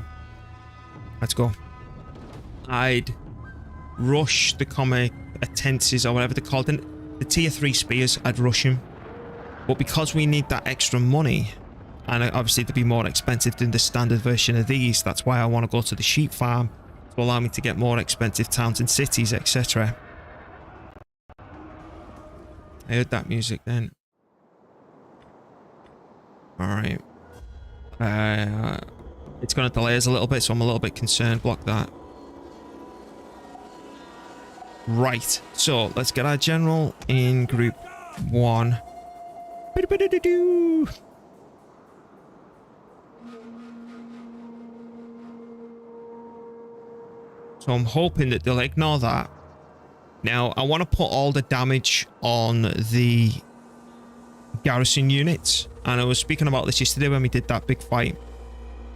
let's go, I'd rush the comic tenses or whatever they're called, and the tier 3 spears, I'd rush them. But because we need that extra money, and obviously they'd be more expensive than the standard version of these, that's why I want to go to the sheep farm to allow me to get more expensive towns and cities, etc. I heard that music then. Alright. It's going to delay us a little bit, so I'm a little bit concerned. Block that. Right. So, let's get our general in group 1. So I'm hoping that they'll ignore that. Now, I want to put all the damage on the garrison units. And I was speaking about this yesterday when we did that big fight.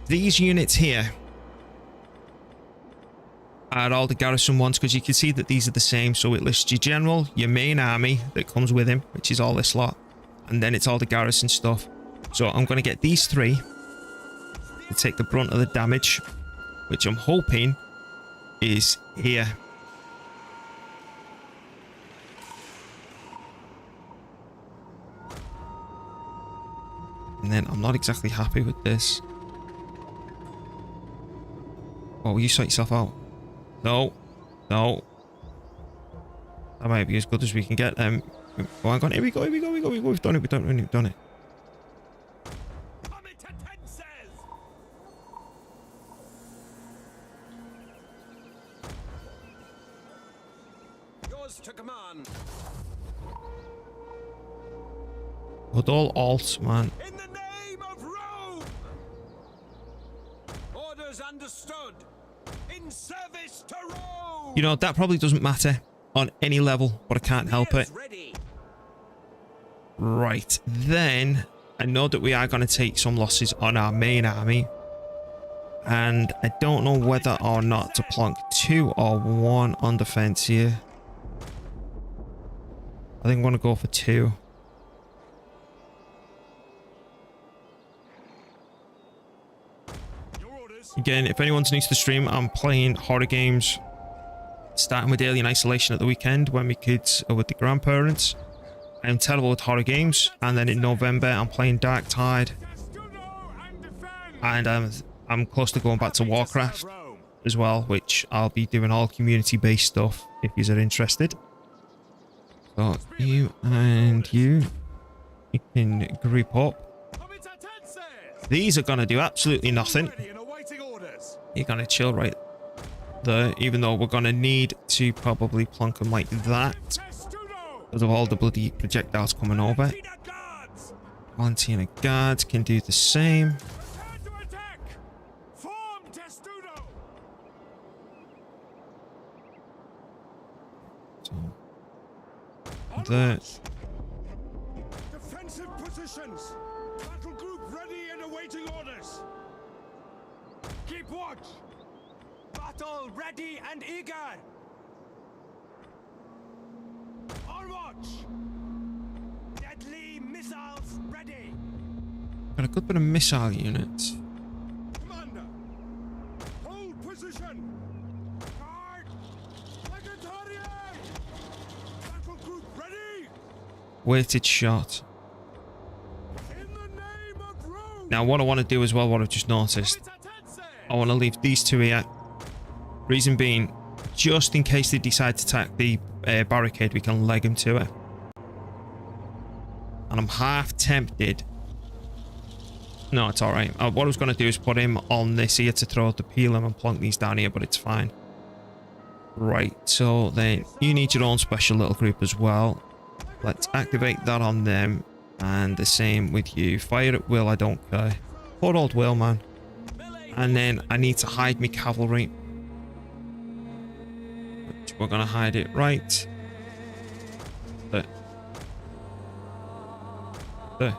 These units here are all the garrison ones, because you can see that these are the same. So it lists your general, your main army that comes with him, which is all this lot. And then it's all the garrison stuff. So I'm going to get these 3 to take the brunt of the damage, which I'm hoping is here. And then I'm not exactly happy with this. Oh, you sort yourself out. No. No. That might be as good as we can get them. Oh, hang on. Here we go. We've done it. We've done it. To command. But all alts, man. In the name of Rome. Orders understood. In service to Rome. You know, that probably doesn't matter on any level, but I can't help it. Ready. Right, then I know that we are going to take some losses on our main army. And I don't know whether or not to plonk 2 or 1 on defense here. I think I'm going to go for 2. Again, if anyone's new to the stream, I'm playing horror games, starting with Alien Isolation at the weekend when my kids are with the grandparents. I'm terrible with horror games, and then in November I'm playing Dark Tide, and I'm close to going back to Warcraft as well, which I'll be doing all community-based stuff if you are interested. So you and you can group up. These are gonna do absolutely nothing. You're gonna chill right there, even though we're gonna need to probably plonk them like that because of all the bloody projectiles coming over. Valentina guards can do the same. So, there. Defensive positions. Battle group ready and awaiting orders. Keep watch. Battle ready and eager. On watch. Deadly missiles ready. Got a good bit of missile units. Commander, hold position. Guard. Legatarian. Battle group ready. Weighted shot. In the name of Rome. Now what I want to do as well, what I've just noticed, I want to leave these 2 here. Reason being, just in case they decide to attack the barricade, we can leg them to it. And I'm half tempted. No, it's alright. What I was going to do is put him on this here to throw the peel him and plonk these down here, but it's fine. Right, so then you need your own special little group as well. Let's activate that on them. And the same with you. Fire at will, I don't care. Poor old will, man. And then I need to hide my cavalry. We're going to hide it right there. There.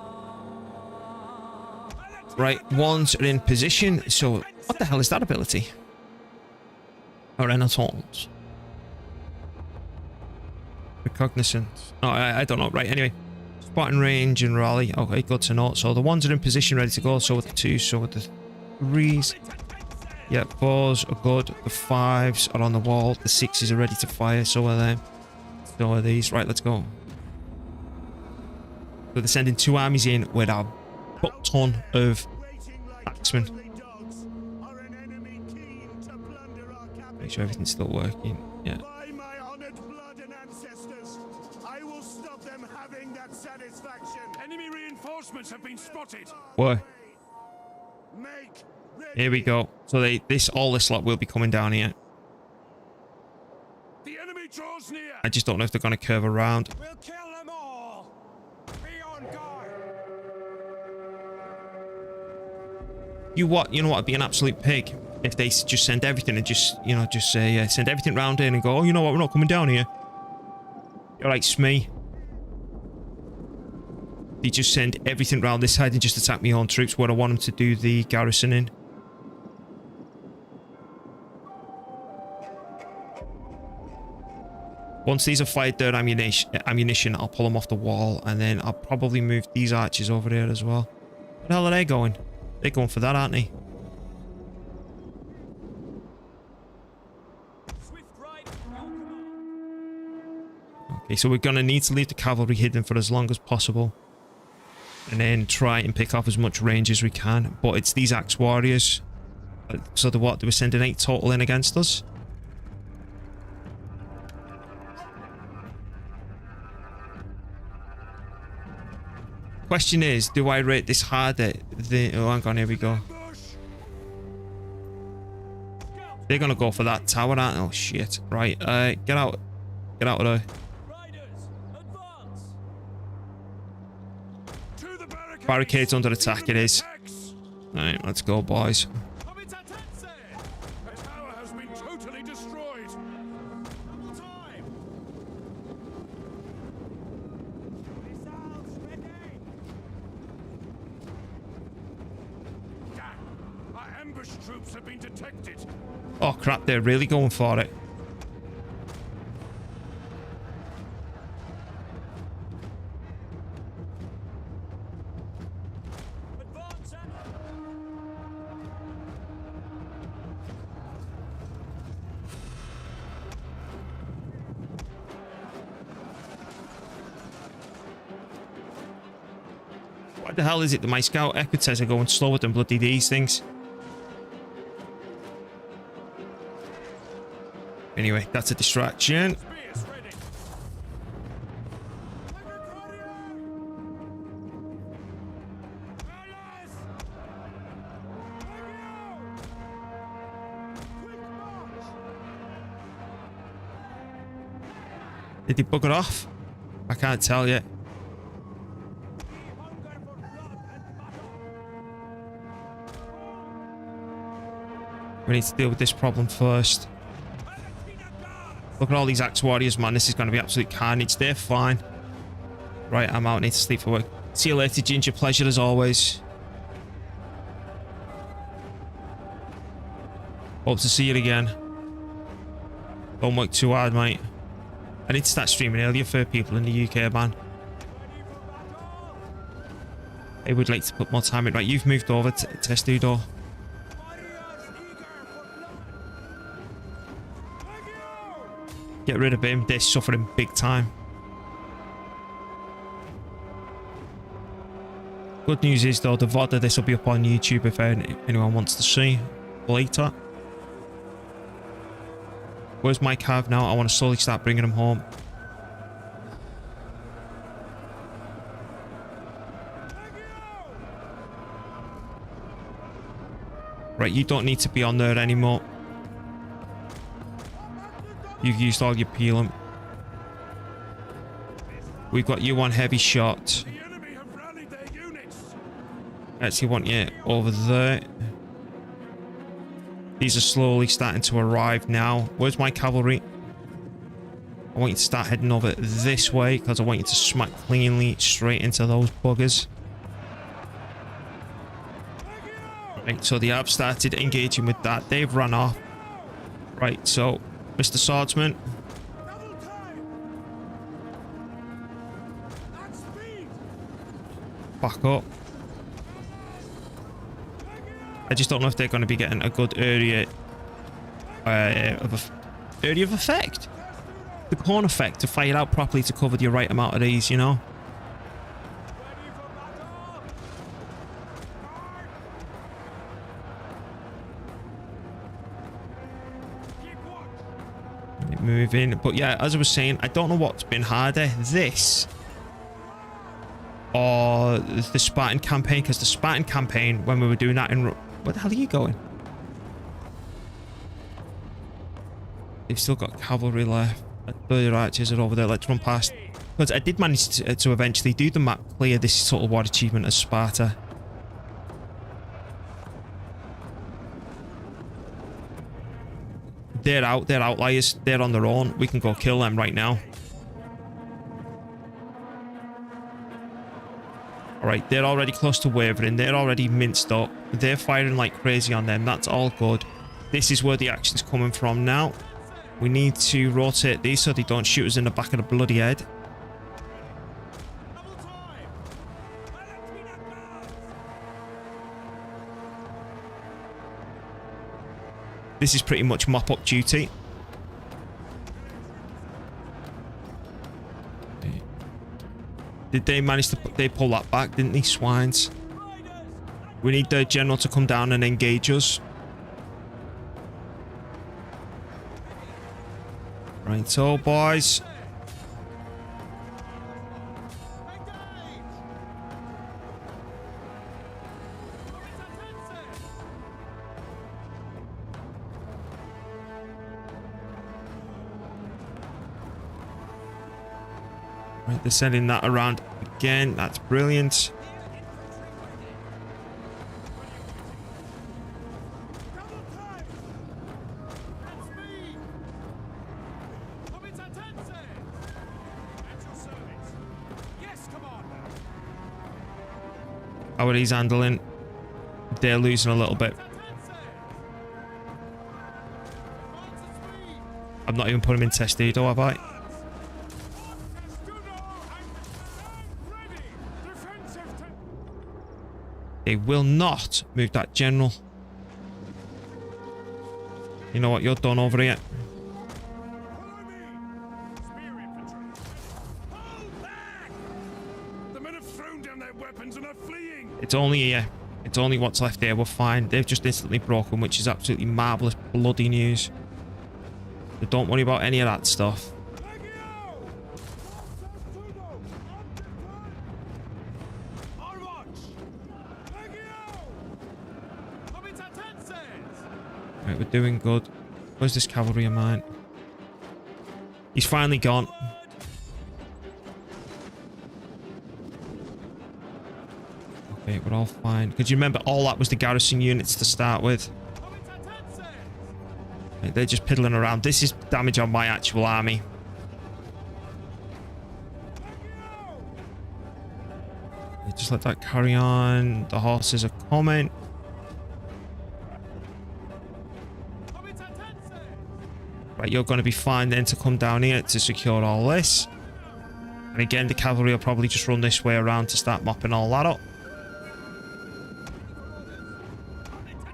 Right, ones are in position. So, what the hell is that ability? A Renaissance. Recognizance. Oh, I don't know. Right, anyway. Spotting range and rally. Okay, good to know. So, the ones are in position, ready to go. So, with the 2s, so with the 3s. Yeah, 4s are good. The 5s are on the wall. The 6s are ready to fire. So are them. So are these. Right, let's go. So they're sending 2 armies in with a butt ton of axemen. Make sure everything's still working. Yeah. By my honored blood and ancestors, I will stop them having that satisfaction. Enemy reinforcements have been spotted. Where? Make Here we go. So all this lot will be coming down here. the enemy draws near. I just don't know if they're going to curve around. We'll kill them all. Be on guard. You know what? I'd be an absolute pig if they just send everything and just say, send everything round in and go, oh, you know what? We're not coming down here. You're like Smee. They just send everything round this side and just attack my own troops where I want them to do the garrison in. Once these have fired their ammunition, I'll pull them off the wall, and then I'll probably move these archers over here as well. Where the hell are they going? They're going for that, aren't they? Okay, so we're going to need to leave the cavalry hidden for as long as possible. And then try and pick off as much range as we can. But it's these axe warriors. So they were sending 8 total in against us. Question is, do I rate this harder? Oh, hang on, here we go. They're gonna go for that tower, aren't they? Oh shit! Right, get out of there. Barricades under attack. It is. All right, let's go, boys. The tower has been totally destroyed. Our ambush troops have been detected. Oh crap! They're really going for it. What the hell is it that my scout equites are going slower than bloody these things? Anyway, that's a distraction. Spears ready. Allies! Quick march! Did he bugger off? I can't tell yet. Hunger for blood and battle. We need to deal with this problem first. Look at all these axe warriors, man. This is going to be absolute carnage. They're fine. Right, I'm out. Need to sleep for work. See you later, Ginger. Pleasure as always. Hope to see you again. Don't work too hard, mate. I need to start streaming earlier for people in the UK, man. They would like to put more time in. Right, you've moved over to Testudo. Get rid of him. They're suffering big time. Good news is, though, the VOD of this will be up on YouTube if anyone wants to see later. Where's my cav now? I want to slowly start bringing him home. Right, you don't need to be on there anymore. You've used all your peeling. We've got you on heavy shot. The enemy have rallied their units. Actually want you over there. These are slowly starting to arrive now. Where's my cavalry? I want you to start heading over this way because I want you to smack cleanly straight into those buggers. Right, so they have started engaging with that. They've run off. Right, so Mr. Swordsman. Double time. At speed. Back up. I just don't know if they're going to be getting a good area of effect. The cone effect to fire out properly to cover the right amount of these, you know. Ready for battle. Keep watch. Move in. But yeah, as I was saying, I don't know what's been harder. This or the Spartan campaign, because the Spartan campaign, when we were doing that in... Where the hell are you going? They've still got cavalry left. The archers are over there. Let's run past. Because I did manage to eventually do the map clear this Total War achievement as Sparta. They're out. They're outliers. They're on their own. We can go kill them right now. Alright, they're already close to wavering. They're already minced up. They're firing like crazy on them. That's all good. This is where the action's coming from now. We need to rotate these so they don't shoot us in the back of the bloody head. Double time. This is pretty much mop-up duty. Did they manage to... They pull that back, didn't they, swines? We need the general to come down and engage us. Right, so boys. Right, they're sending that around again. That's brilliant. How are these handling? They're losing a little bit. I've not even put them in Testudo, have I? They will not move that general. You know what? You're done over here. The men have thrown down their weapons and are fleeing. It's only here. It's only what's left here. We're fine. They've just instantly broken, which is absolutely marvellous bloody news. So don't worry about any of that stuff. Right, we're doing good. Where's this cavalry of mine? He's finally gone. Okay, we're all fine. Because you remember, all that was the garrison units to start with. Right, they're just piddling around. This is damage on my actual army. Right, just let that carry on. The horses are coming. Right, you're going to be fine then to come down here to secure all this. And again, the cavalry will probably just run this way around to start mopping all that up.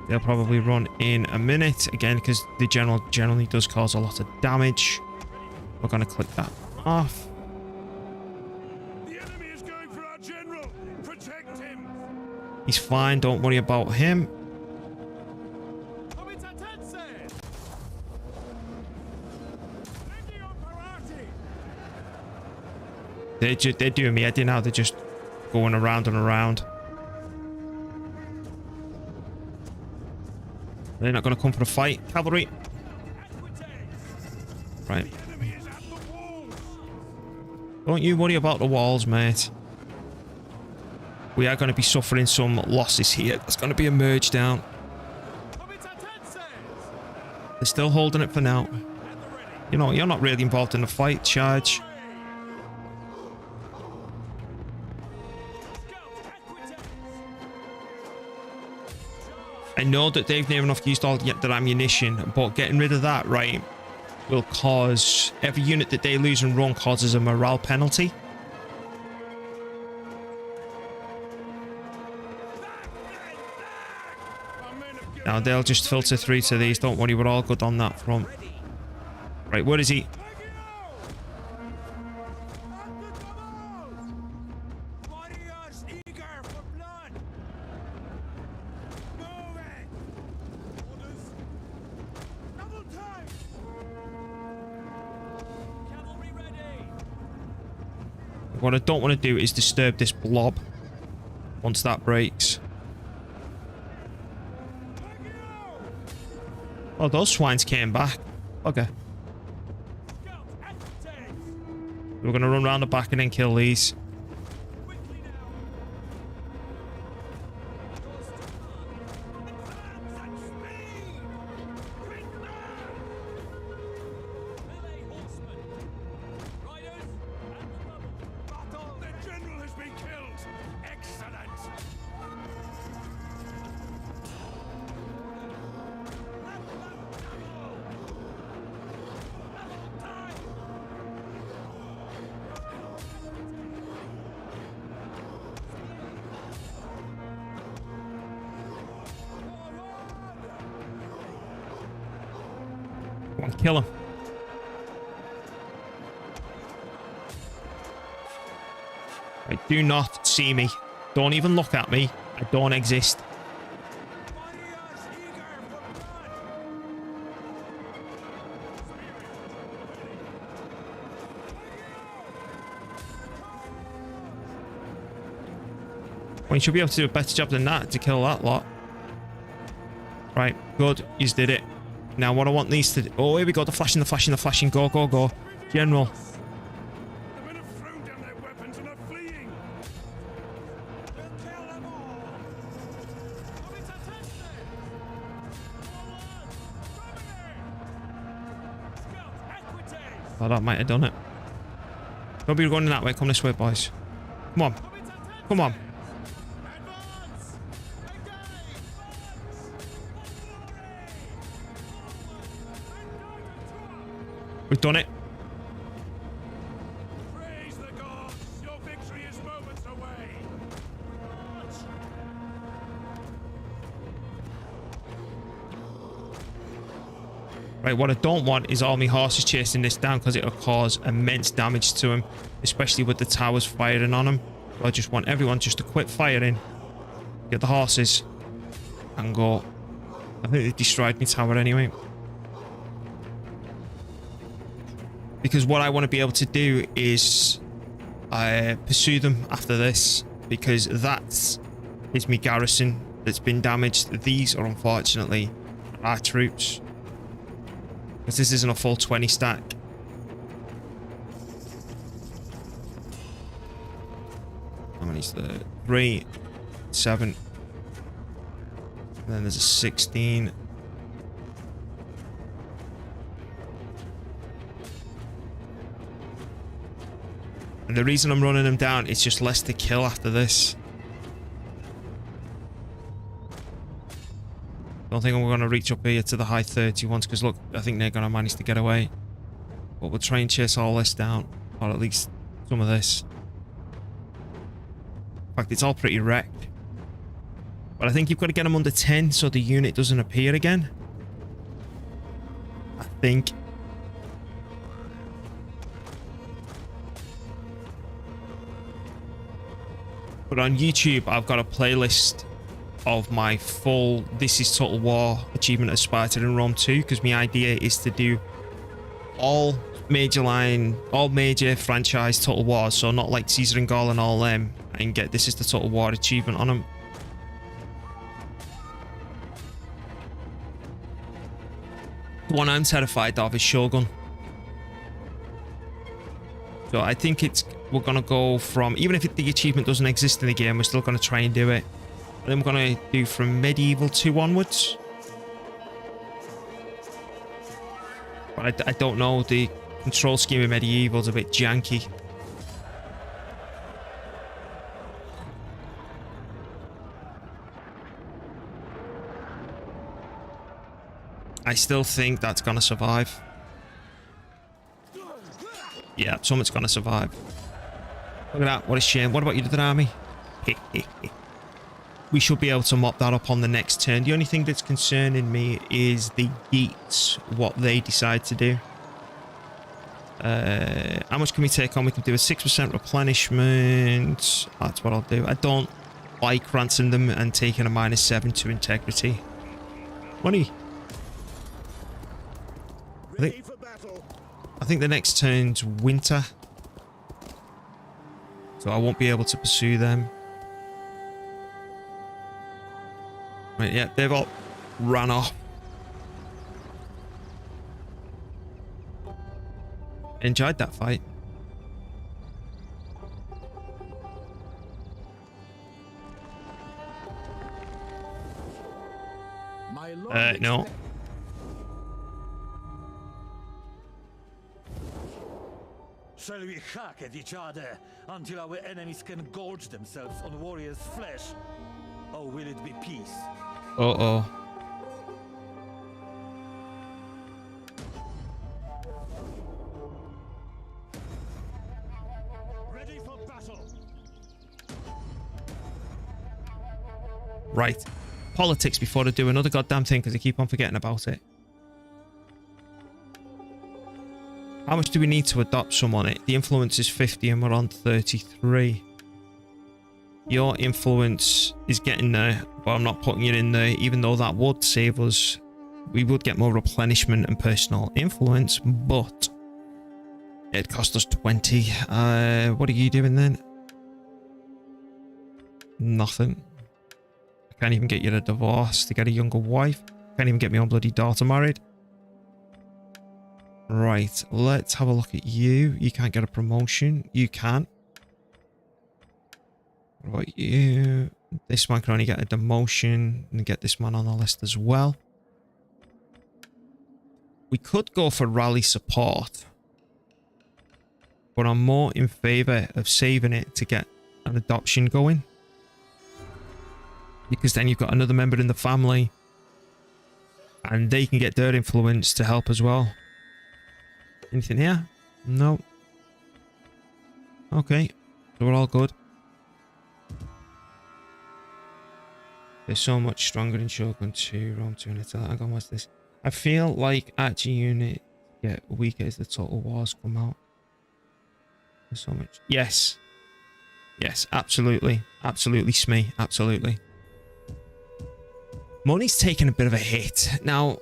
They'll probably run in a minute, again, because the general generally does cause a lot of damage. We're going to click that off. The enemy is going for our general. Protect him. He's fine, don't worry about him. They're doing me head in now. They're just going around and around. They're not going to come for a fight. Cavalry. Right. Don't you worry about the walls, mate. We are going to be suffering some losses here. There's going to be a merge down. They're still holding it for now. You know, you're not really involved in the fight. Charge. I know that they've near enough used all their ammunition, but getting rid of that, right, will cause every unit that they lose and run causes a morale penalty. Now they'll just filter through to these. Don't worry, we're all good on that front. Right, where is he? What I don't want to do is disturb this blob once that breaks. Oh, those swines came back. Okay. We're going to run around the back and then kill these. Come on, kill him. Right, do not see me. Don't even look at me. I don't exist. Well, you should be able to do a better job than that to kill that lot. Right, good. You did it. Now, what I want these to do... Oh, here we go. The flashing, the flashing, the flashing. Go, go, go. General. The men have thrown down their weapons and are fleeing. We'll kill them all. Oh, that might have done it. Don't be going that way. Come this way, boys. Come on. Come on. We've done it. Praise the gods. Your victory is moments away. Right, what I don't want is all my horses chasing this down because it'll cause immense damage to him, especially with the towers firing on him. I just want everyone just to quit firing, get the horses, and go. I think they destroyed my tower anyway. Because what I want to be able to do is pursue them after this, because that is my garrison that's been damaged. These are unfortunately our troops, because this isn't a full 20 stack. How many's there? 3, 7, and then there's a 16. And the reason I'm running them down is just less to kill after this. Don't think we're going to reach up here to the high 30 ones, because look, I think they're going to manage to get away. But we'll try and chase all this down, or at least some of this. In fact, it's all pretty wrecked. But I think you've got to get them under 10 so the unit doesn't appear again. I think. But on YouTube, I've got a playlist of my full This is Total War achievement of Sparta in Rome 2, because my idea is to do all major franchise Total Wars, so not like Caesar and Gaul and all them, and get This is the Total War achievement on them. The one I'm terrified of is Shogun. So I think we're going to go from, even if the achievement doesn't exist in the game, we're still going to try and do it. And then we're going to do from Medieval 2 onwards. But I don't know, the control scheme of Medieval is a bit janky. I still think that's going to survive. Yeah, something's going to survive. Look at that. What a shame. What about your other army? We should be able to mop that up on the next turn. The only thing that's concerning me is the Geats, what they decide to do. How much can we take on? We can do a 6% replenishment. That's what I'll do. I don't like ransoming them and taking a -7 to integrity. Money. I think the next turn's winter, so I won't be able to pursue them. Right, yeah, they've all run off. Enjoyed that fight. No. Shall we hack at each other until our enemies can gorge themselves on warriors' flesh? Or will it be peace? Uh-oh. Ready for battle. Right. Politics before I do another goddamn thing, because I keep on forgetting about it. How much do we need to adopt someone? The influence is 50 and we're on 33. Your influence is getting there, but I'm not putting it in there, even though that would save us. We would get more replenishment and personal influence, but it'd cost us 20. What are you doing then? Nothing. I can't even get you a divorce to get a younger wife. Can't even get my own bloody daughter married. Right, let's have a look at you. You can't get a promotion. You can. What about you? This man can only get a demotion and get this man on the list as well. We could go for rally support, but I'm more in favor of saving it to get an adoption going, because then you've got another member in the family and they can get their influence to help as well. Anything here? No. Okay, so we're all good. They're so much stronger in Shogun 2, Rome 2, and Italy. Hang on, what's this? I feel like Archie unit get weaker as the Total Wars come out. There's so much. Yes. Yes, absolutely. Absolutely, Smee. Absolutely. Money's taken a bit of a hit. Now,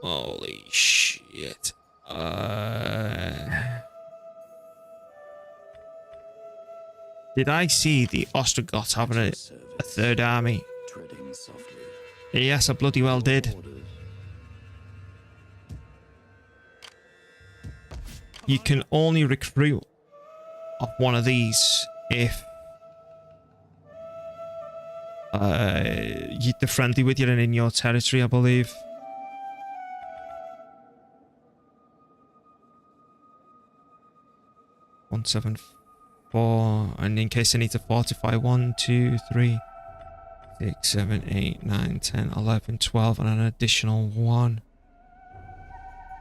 holy shit. Did I see the Ostrogoths having a third army? Treading softly. Yes, I bloody well did. You can only recruit off one of these if they're friendly with you and in your territory, I believe. $174, and in case I need to fortify, 1, 2, 3, 6, 7, 8, 9, 10, 11, 12, and an additional 1.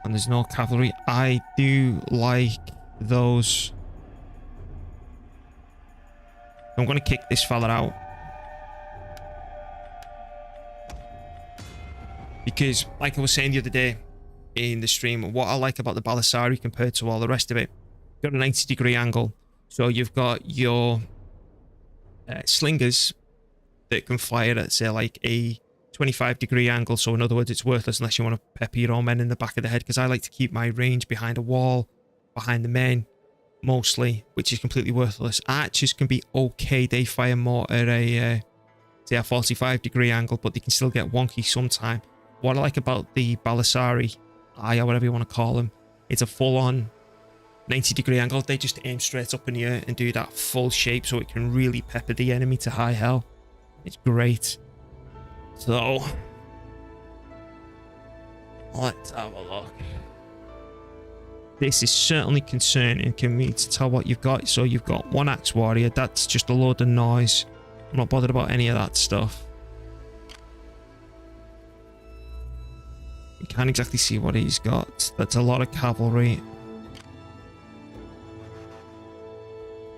And there's no cavalry. I do like those. I'm going to kick this fella out. Because, like I was saying the other day in the stream, what I like about the Balisari compared to all the rest of it, you've got a 90-degree angle. So you've got your slingers that can fire at, say, like a 25-degree angle. So in other words, it's worthless unless you want to pepper your own men in the back of the head, because I like to keep my range behind a wall, behind the men, mostly, which is completely worthless. Archers can be okay. They fire more at a, say, a 45-degree angle, but they can still get wonky sometime. What I like about the Balisari, or whatever you want to call them, it's a full-on 90-degree angle. They just aim straight up in the air and do that full shape, so it can really pepper the enemy to high hell. It's great. So, let's have a look. This is certainly concerning to me to tell what you've got. So you've got one axe warrior. That's just a load of noise. I'm not bothered about any of that stuff. You can't exactly see what he's got. That's a lot of cavalry.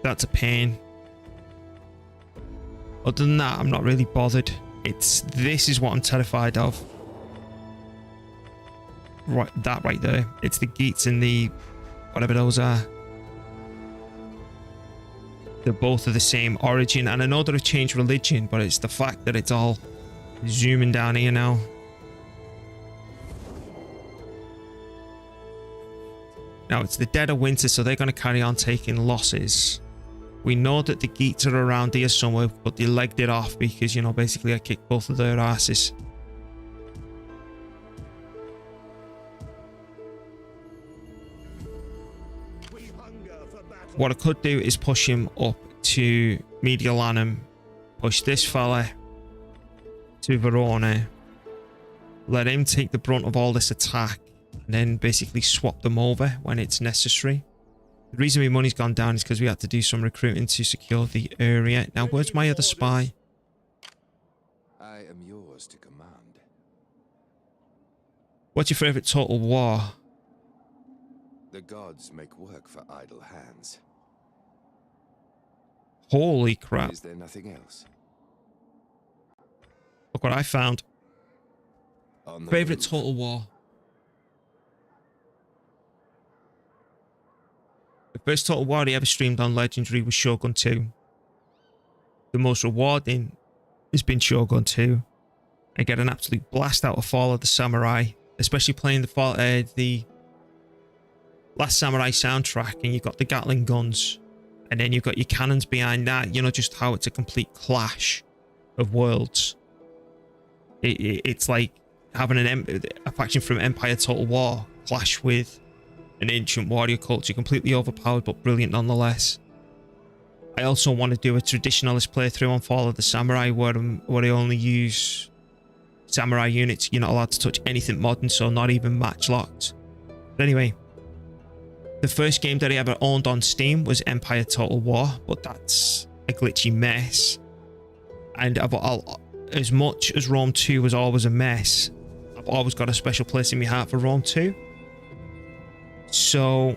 That's a pain. Other than that, I'm not really bothered. This is what I'm terrified of. Right, that right there. It's the Geats and the whatever those are. They're both of the same origin, and I know they've changed religion, but it's the fact that it's all zooming down here now. Now it's the dead of winter, so they're going to carry on taking losses. We know that the Geats are around here somewhere, but they legged it off because, you know, basically I kicked both of their asses. What I could do is push him up to Mediolanum, push this fella to Verona, let him take the brunt of all this attack, and then basically swap them over when it's necessary. The reason my money's gone down is because we had to do some recruiting to secure the area. Now, where's my other spy? I am yours to command. What's your favourite Total War? The gods make work for idle hands. Holy crap. Is there nothing else? Look what I found. On the Favourite move. Total War. The first Total War I ever streamed on Legendary was Shogun 2. The most rewarding has been Shogun 2. I get an absolute blast out of Fall of the Samurai, especially playing the Last Samurai soundtrack, and you've got the Gatling guns, and then you've got your cannons behind that. You know just how it's a complete clash of worlds. It's like having a faction from Empire Total War clash with an ancient warrior culture, completely overpowered but brilliant nonetheless. I also want to do a traditionalist playthrough on Fall of the Samurai where I only use samurai units. You're not allowed to touch anything modern, so not even matchlocked. But anyway, the first game that I ever owned on Steam was Empire Total War, but that's a glitchy mess. And as much as Rome 2 was always a mess, I've always got a special place in my heart for Rome 2. So,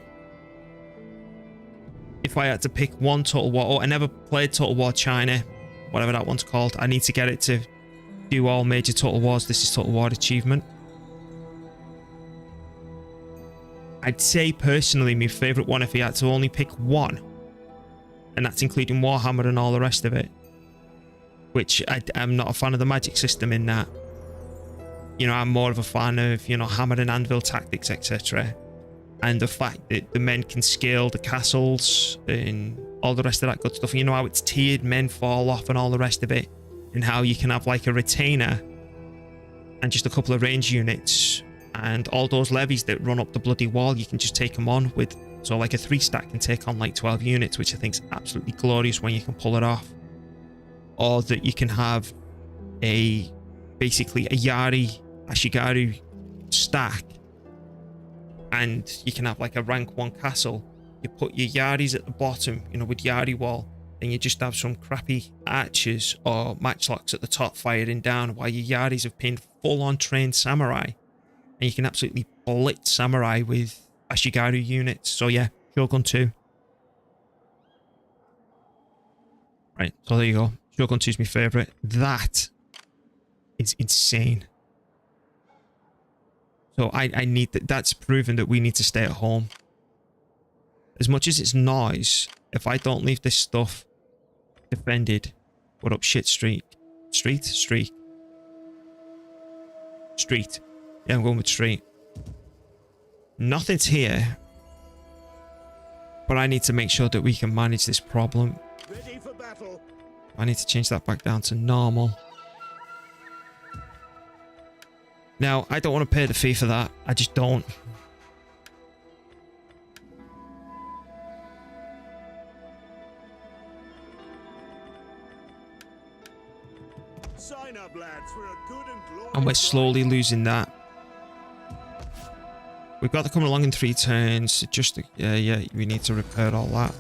if I had to pick one Total War, I never played Total War China, whatever that one's called. I need to get it to do all major Total Wars. This is Total War Achievement. I'd say personally my favourite one, if I had to only pick one, and that's including Warhammer and all the rest of it. Which I'm not a fan of the magic system in that. You know, I'm more of a fan of, you know, hammer and anvil tactics, etc. And the fact that the men can scale the castles and all the rest of that good stuff. You know how it's tiered, men fall off and all the rest of it. And how you can have like a retainer and just a couple of range units. And all those levies that run up the bloody wall, you can just take them on with. So like a 3-stack can take on like 12 units, which I think is absolutely glorious when you can pull it off. Or that you can have basically a Yari Ashigaru stack, and you can have like a rank 1 castle. You put your Yaris at the bottom, you know, with Yari wall, and you just have some crappy archers or matchlocks at the top firing down, while your Yaris have pinned full-on trained samurai, and you can absolutely blitz samurai with Ashigaru units. So yeah, Shogun 2. Right, so there you go. Shogun 2 is my favourite. That is insane. So I need that. That's proven that we need to stay at home. As much as it's noise, if I don't leave this stuff defended, we're up shit street. Street. Yeah, I'm going with street. Nothing's here. But I need to make sure that we can manage this problem. Ready for battle. I need to change that back down to normal. Now, I don't want to pay the fee for that. I just don't. Sign up, lads, for a good and glorious. And we're slowly losing that. We've got to come along in 3 turns. Just, yeah, we need to repair all that.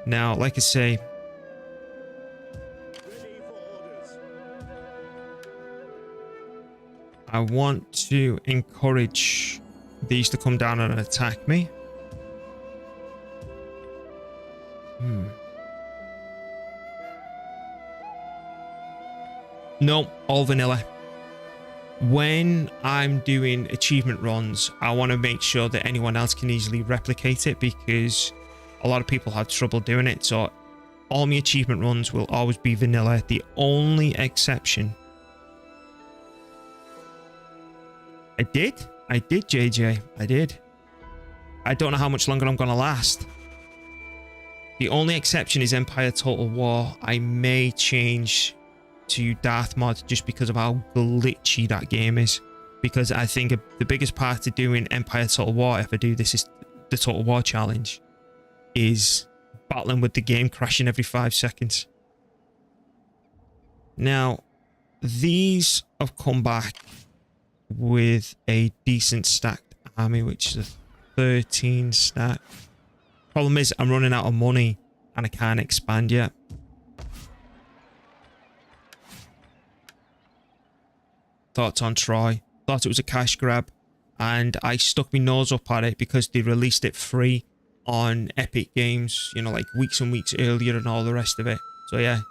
Now, like I say, Ready for orders. I want to encourage these to come down and attack me. No, all vanilla. When I'm doing achievement runs, I want to make sure that anyone else can easily replicate it, because a lot of people have trouble doing it. So all my achievement runs will always be vanilla. The only exception... I did, JJ. I did. I don't know how much longer I'm going to last. The only exception is Empire Total War. I may change to Darth mod just because of how glitchy that game is. Because I think the biggest part of doing Empire Total War, if I do this, is the Total War challenge, is battling with the game crashing every 5 seconds. Now, these have come back with a decent stacked army, which is a 13 stack. Problem is, I'm running out of money and I can't expand yet. Thoughts on Troy? Thought it was a cash grab, and I stuck my nose up at it because they released it free on Epic Games, you know, like weeks and weeks earlier and all the rest of it. So yeah,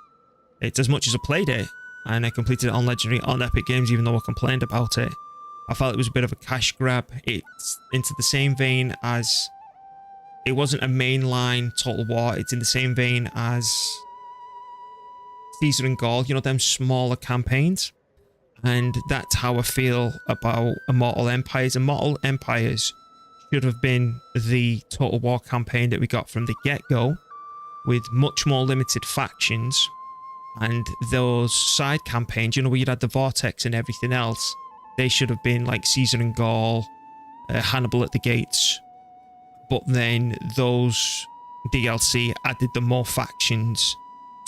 it's as much as I played it, and I completed it on Legendary on Epic Games, even though I complained about it. I felt it was a bit of a cash grab. It's into the same vein as... It wasn't a mainline Total War. It's in the same vein as Caesar and Gaul, you know, them smaller campaigns. And that's how I feel about Immortal Empires. Immortal Empires should have been the Total War campaign that we got from the get-go, with much more limited factions. And those side campaigns, you know, where you had the Vortex and everything else, they should have been like Caesar and Gaul, Hannibal at the Gates. But then those DLC added the more factions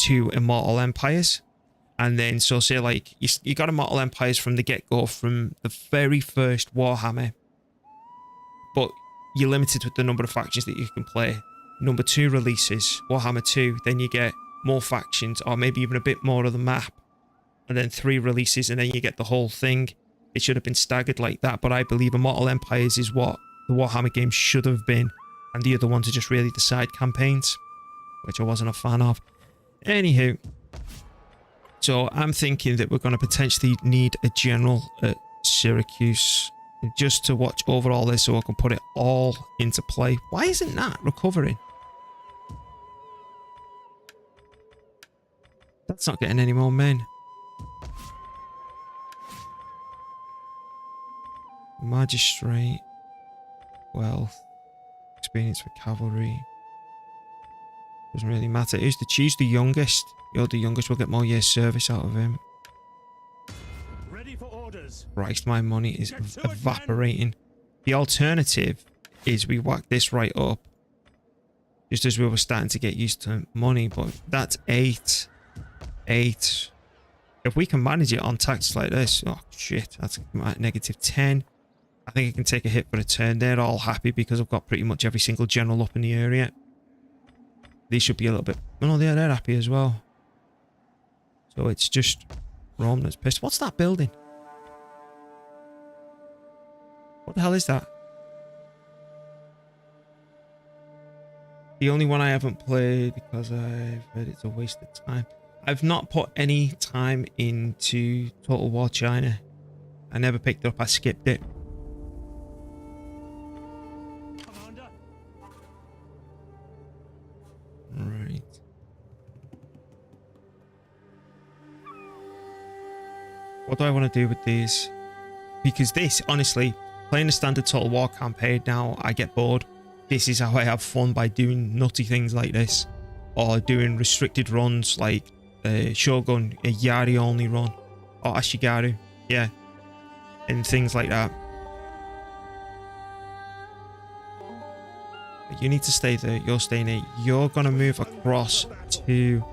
to Immortal Empires. And then, so say like, you got Immortal Empires from the get-go, from the very first Warhammer. But you're limited with the number of factions that you can play. Number 2 releases, Warhammer 2, then you get more factions, or maybe even a bit more of the map. And then 3 releases, and then you get the whole thing. It should have been staggered like that, but I believe Immortal Empires is what the Warhammer game should have been. And the other ones are just really the side campaigns, which I wasn't a fan of. Anywho, so I'm thinking that we're going to potentially need a general at Syracuse. just to watch over all this so I can put it all into play. Why isn't that recovering? That's not getting any more men. Magistrate. Wealth. Experience for cavalry. Doesn't really matter. Who's to choose the youngest? You're the youngest. We'll get more years service out of him. Ready for orders. Christ, my money is evaporating. The alternative is we whack this right up. Just as we were starting to get used to money. But that's 8. 8. If we can manage it on tax like this. Oh, shit. That's negative 10. I think I can take a hit for a turn. They're all happy because I've got pretty much every single general up in the area. These should be a little bit... Oh, no, they're happy as well. So it's just Rome that's pissed. What's that building? What the hell is that? The only one I haven't played because I've heard it's a waste of time. I've not put any time into Total War China. I never picked it up. I skipped it. Commander. Right. What do I want to do with these? Because this, honestly, playing a standard Total War campaign now, I get bored. This is how I have fun, by doing nutty things like this. Or doing restricted runs like Shogun, a Yari only run. Or Ashigaru, yeah. And things like that. You need to stay there. You're staying there. You're going to move across to...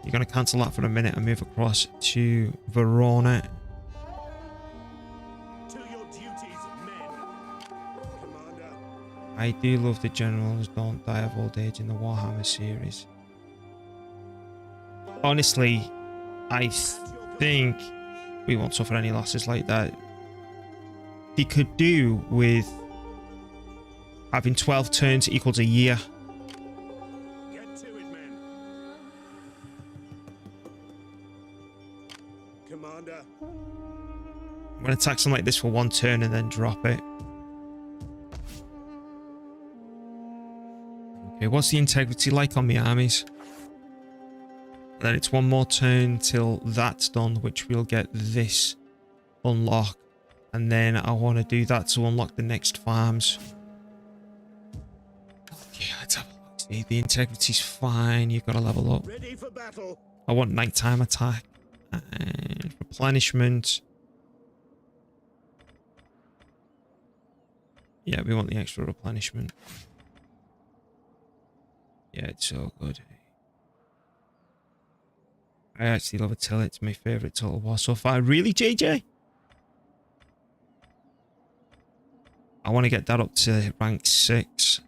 You're going to cancel that for a minute and move across to Verona. To your duties, men. Commander. I do love the generals don't die of old age in the Warhammer series. Honestly, I think we won't suffer any losses like that. They could do with having 12 turns equals a year. Get to it, men. Commander. I'm going to attack something like this for 1 turn and then drop it. Okay, what's the integrity like on the armies? And then it's 1 more turn till that's done, which we'll get this unlock. And then I want to do that to unlock the next farms. Okay, let's have a look. See, the integrity's fine. You've got to level up. Ready for battle. I want nighttime attack and replenishment. Yeah, we want the extra replenishment. Yeah, it's so good. I actually love Attila. It's my favourite Total War so far. Really, JJ? I want to get that up to rank 6.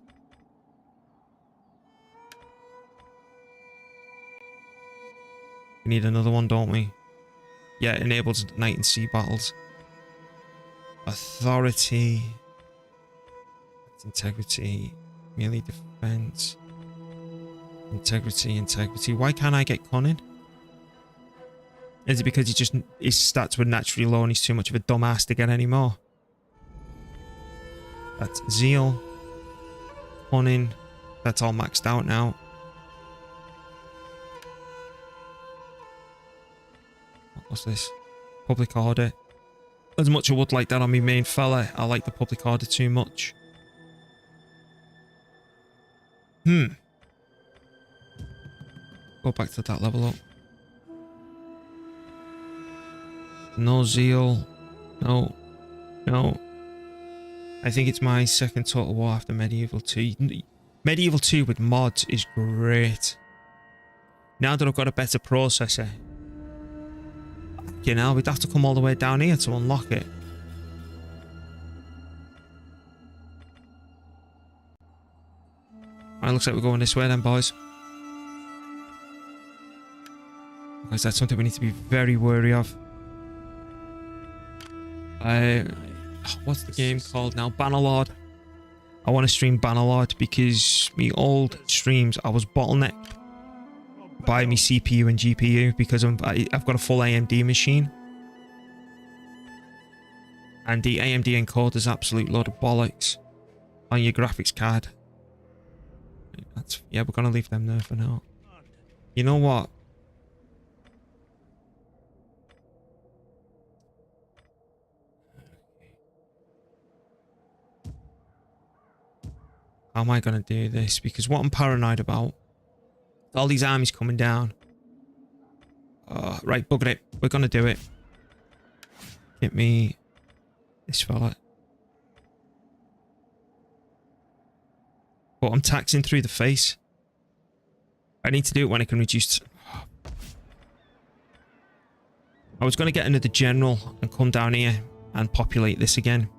We need another one, don't we? Yeah, it enables night and sea battles. Authority. Integrity. Melee defense. Integrity. Why can't I get cunning? Is it because his stats were naturally low and he's too much of a dumbass to get any more? That's zeal. Cunning. That's all maxed out now. What's this? Public order. As much as I would like that on my main fella, I like the public order too much. Go back to that level up. No zeal. No. I think it's my second Total War after Medieval 2. Medieval 2 with mods is great. Now that I've got a better processor, you know, we'd have to come all the way down here to unlock it. Alright, looks like we're going this way then, boys. Because that's something we need to be very wary of. What's the game called now? Bannerlord. I want to stream Bannerlord because me old streams, I was bottlenecked by me CPU and GPU because I've got a full AMD machine. And the AMD encoder's absolute load of bollocks on your graphics card. Yeah, we're gonna leave them there for now. You know what? How am I gonna do this? Because what I'm paranoid about, all these armies coming down. Right, bugger it. We're gonna do it. Get me this fella. But I'm taxing through the face. I need to do it when I can reduce. I was going to get another general and come down here and populate this again.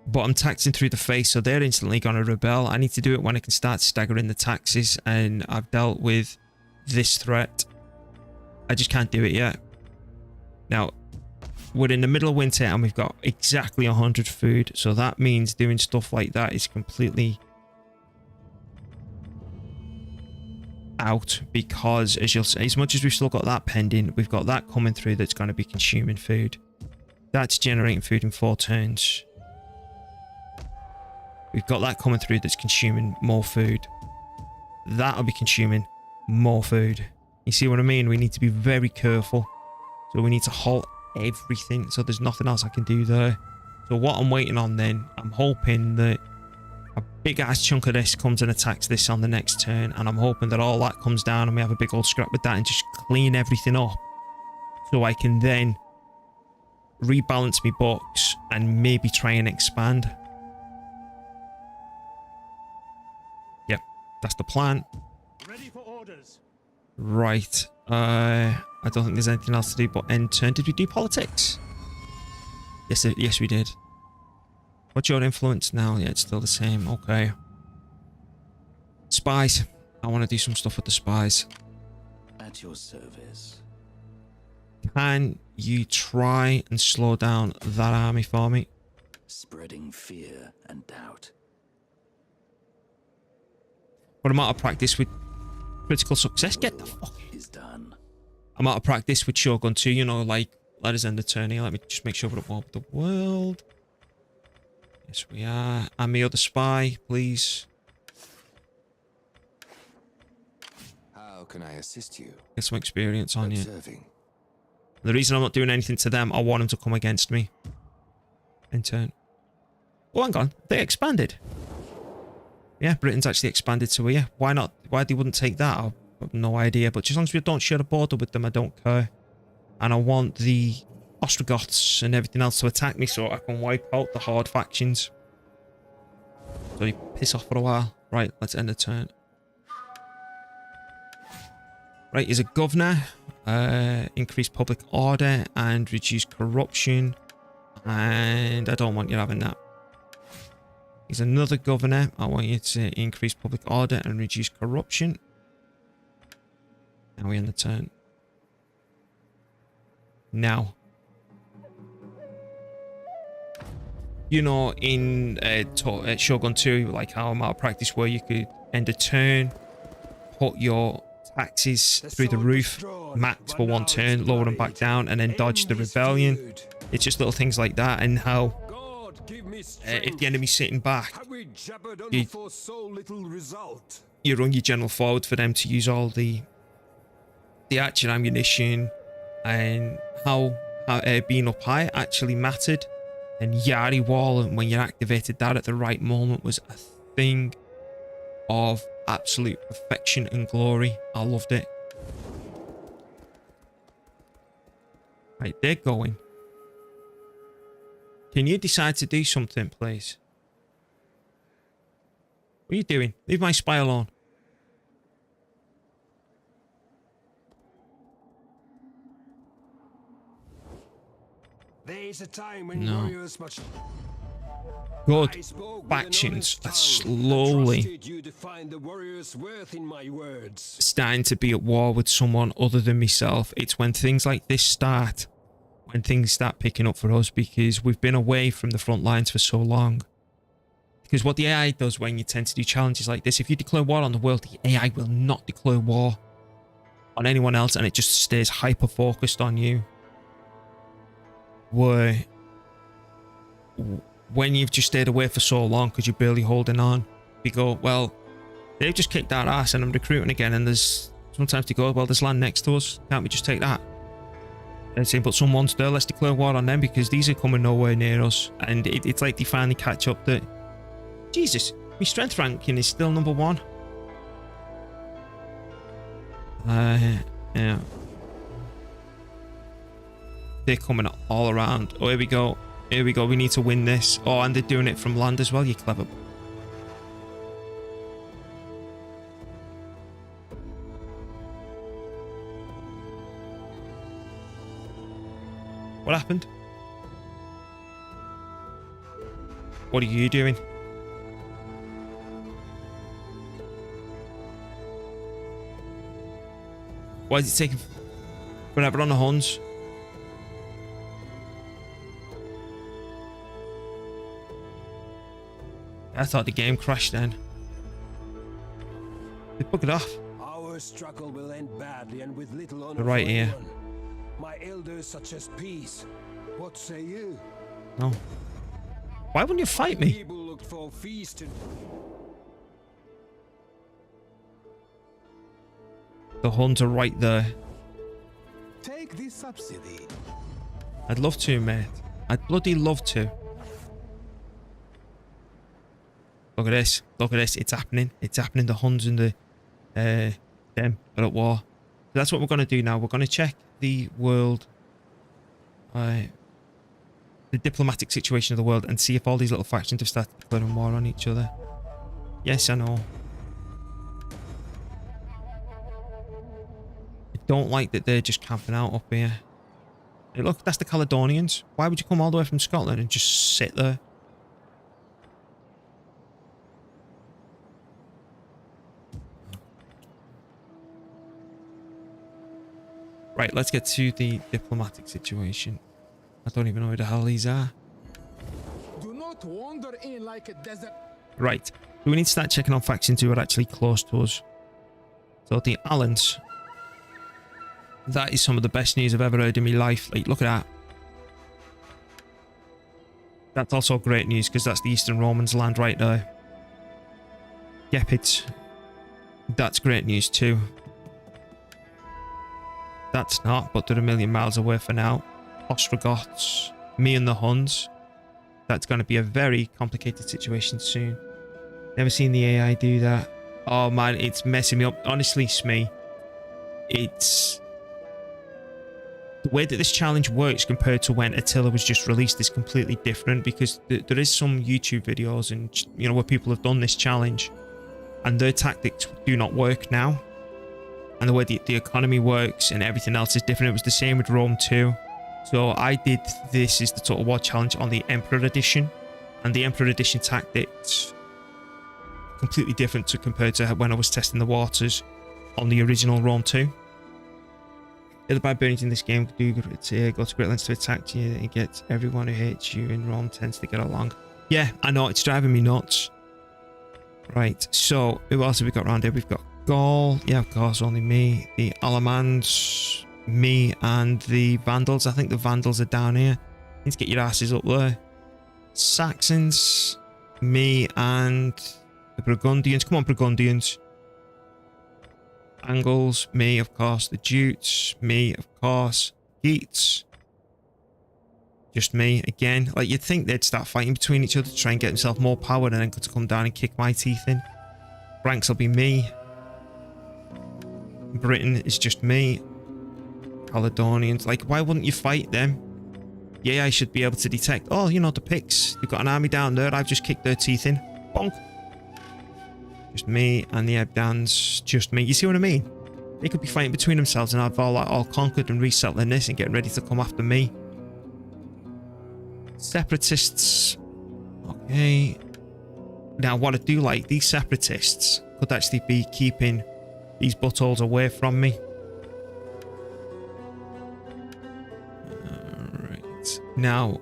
But I'm taxing through the face, so they're instantly going to rebel. I need to do it when I can start staggering the taxes, and I've dealt with this threat. I just can't do it yet. Now, we're in the middle of winter and we've got exactly 100 food, so that means doing stuff like that is completely out, because as you'll see, as much as we've still got that pending, we've got that coming through that's going to be consuming food. That's generating food in 4 turns. We've got that coming through that's consuming more food. That'll be consuming more food. You see what I mean? We need to be very careful. So we need to halt everything, so there's nothing else I can do there. So what I'm waiting on then, I'm hoping that a big ass chunk of this comes and attacks this on the next turn, and I'm hoping that all that comes down and we have a big old scrap with that and just clean everything up, so I can then rebalance my books and maybe try and expand. Yep, that's the plan. Ready for orders. Right, I don't think there's anything else to do but end turn. Did we do politics? Yes we did. What's your influence now? Yeah, it's still the same. Okay. Spies. I want to do some stuff with the spies. At your service. Can you try and slow down that army for me? Spreading fear and doubt. But I'm out of practice with critical success. Get the fuck is done. I'm out of practice with Shogun 2, you know, like, let us end the turn here. Let me just make sure we're at war with the world. Yes, we are. And the other spy, please. How can I assist you? Get some experience on you. Observing. The reason I'm not doing anything to them, I want them to come against me. In turn. Oh, hang on. They expanded. Yeah, Britain's actually expanded to here. Why not? Why they wouldn't take that? I have no idea. But just as long as we don't share a border with them, I don't care. And I want the Ostrogoths and everything else to attack me so I can wipe out the hard factions. So you piss off for a while. Right, let's end the turn. Right, he's a governor. Increase public order and reduce corruption. And I don't want you having that. He's another governor. I want you to increase public order and reduce corruption. Now we end the turn. Now. You know, in Shogun 2, like how I'm out of practice, where you could end a turn, put your taxes through the roof, max for 1 turn, lower them back down, and then dodge the rebellion. It's just little things like that, and how if the enemy's sitting back, you run your general forward for them to use all the actual ammunition, and how being up high actually mattered. And Yari Wall, and when you activated that at the right moment, was a thing of absolute perfection and glory. I loved it. Right, they're going. Can you decide to do something, please? What are you doing? Leave my spy alone. There's a time when No. warriors must... Good I spoke with an factions honest are tongue. I slowly trusted you to find the warrior's worth in my words. starting to be at war with someone other than myself. It's when things like this start, when things start picking up for us, because we've been away from the front lines for so long. Because what the AI does when you tend to do challenges like this, if you declare war on the world, the AI will not declare war on anyone else, and it just stays hyper-focused on you. Where when you've just stayed away for so long because you're barely holding on, you go, well, they've just kicked our ass and I'm recruiting again, and there's sometimes you go, well, there's land next to us, can't we just take that? And saying, but someone's there, let's declare war on them because these are coming nowhere near us. And it's like they finally catch up that, Jesus, my strength ranking is still number 1. Yeah. They're coming all around. Oh, here we go. Here we go. We need to win this. Oh, and they're doing it from land as well. You clever. What happened? What are you doing? Why is it taking forever on the Huns? I thought the game crashed then. They buggered off. Our struggle will end badly and with little honor They're right for here. anyone. My elders suggest peace. What say you? No. Why wouldn't you fight me? People looked for a feast and The Huns are right there. take this subsidy. I'd love to, mate. I'd bloody love to. Look at this. Look at this. It's happening. It's happening. The Huns and the them are at war. So that's what we're going to do now. We're going to check the world, the diplomatic situation of the world, and see if all these little factions have started declaring war on each other. Yes, I know. I don't like that they're just camping out up here. Hey, look, that's the Caledonians. Why would you come all the way from Scotland and just sit there? Right, let's get to the diplomatic situation. I don't even know who the hell these are. Do not wander in like a desert. Right, so we need to start checking on factions who are actually close to us. So the Allans. That is some of the best news I've ever heard in my life. Like, look at that. That's also great news because that's the Eastern Romans' land right there. Gepids. That's great news too. That's not, but they're a million miles away for now. Ostrogoths, me and the Huns. That's going to be a very complicated situation soon. Never seen the AI do that. Oh man, it's messing me up. Honestly, Smee, it's... the way that this challenge works compared to when Attila was just released is completely different, because there is some YouTube videos and, you know, where people have done this challenge and their tactics do not work now. And the way the economy works and everything else is different. It was the same with Rome too. So I did this is the Total War Challenge on the Emperor Edition. And the Emperor Edition tactics completely different to compared to when I was testing the waters on the original Rome 2. The barbarians in this game do go to great lengths to attack you and get everyone who hates you in Rome tends to get along. Yeah, I know, it's driving me nuts. Right, so who else have we got around here? We've got Gaul, yeah, of course, only me. The Alamans, me, and the Vandals. I think the Vandals are down here. Need to get your asses up there. Saxons, me, and the Burgundians. Come on, Burgundians. Angles, me, of course. The Jutes, me, of course. Geats, just me again. Like, you'd think they'd start fighting between each other to try and get themselves more power and then to come down and kick my teeth in. Franks will be me. Britain is just me. Caledonians, like, why wouldn't you fight them? Yeah, I should be able to detect. Oh, you know, the Picts. You've got an army down there. I've just kicked their teeth in. Bonk. Just me, and the Ebdans. Just me. You see what I mean? They could be fighting between themselves and I've all conquered and resettling this and getting ready to come after me. Separatists. Okay. Now, what I do like, these separatists could actually be keeping these buttholes away from me. Alright. Now,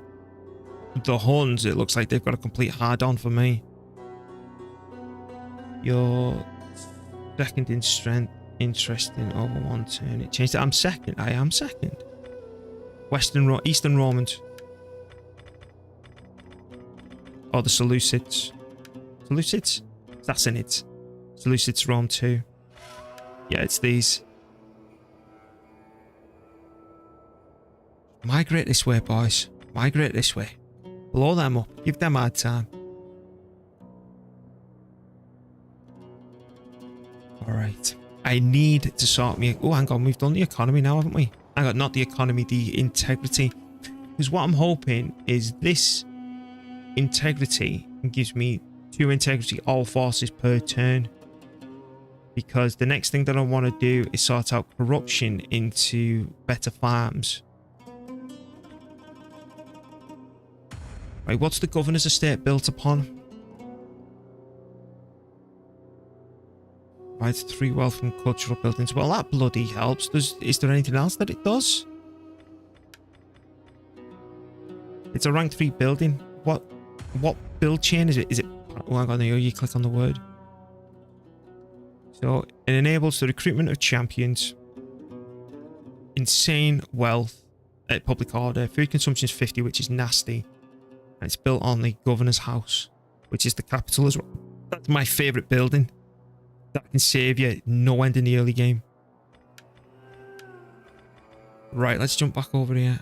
the Huns, it looks like they've got a complete hard-on for me. You're second in strength. Interesting. Over one turn. It changed it. I'm second. I am second. Eastern Romans. Or the Seleucids. Seleucids? Sassanids. Seleucids Rome 2. Yeah, it's these. Migrate this way, boys. Migrate this way. Blow them up. Give them a hard time. Alright. I need to sort me... Oh, hang on. We've done the economy now, haven't we? Hang on, not the economy, the integrity. Because what I'm hoping is this integrity gives me 2 integrity all forces per turn. Because the next thing that I want to do is sort out corruption into better farms. Right, what's the governor's estate built upon? Right, 3 wealth from cultural buildings. Well, that bloody helps. Is there anything else that it does? It's a rank 3 building. What build chain is it? Is it... Oh, hang on, you click on the word. So, it enables the recruitment of champions. Insane wealth. Public order. Food consumption is 50, which is nasty. And it's built on the governor's house, which is the capital as well. That's my favourite building. That can save you no end in the early game. Right, let's jump back over here.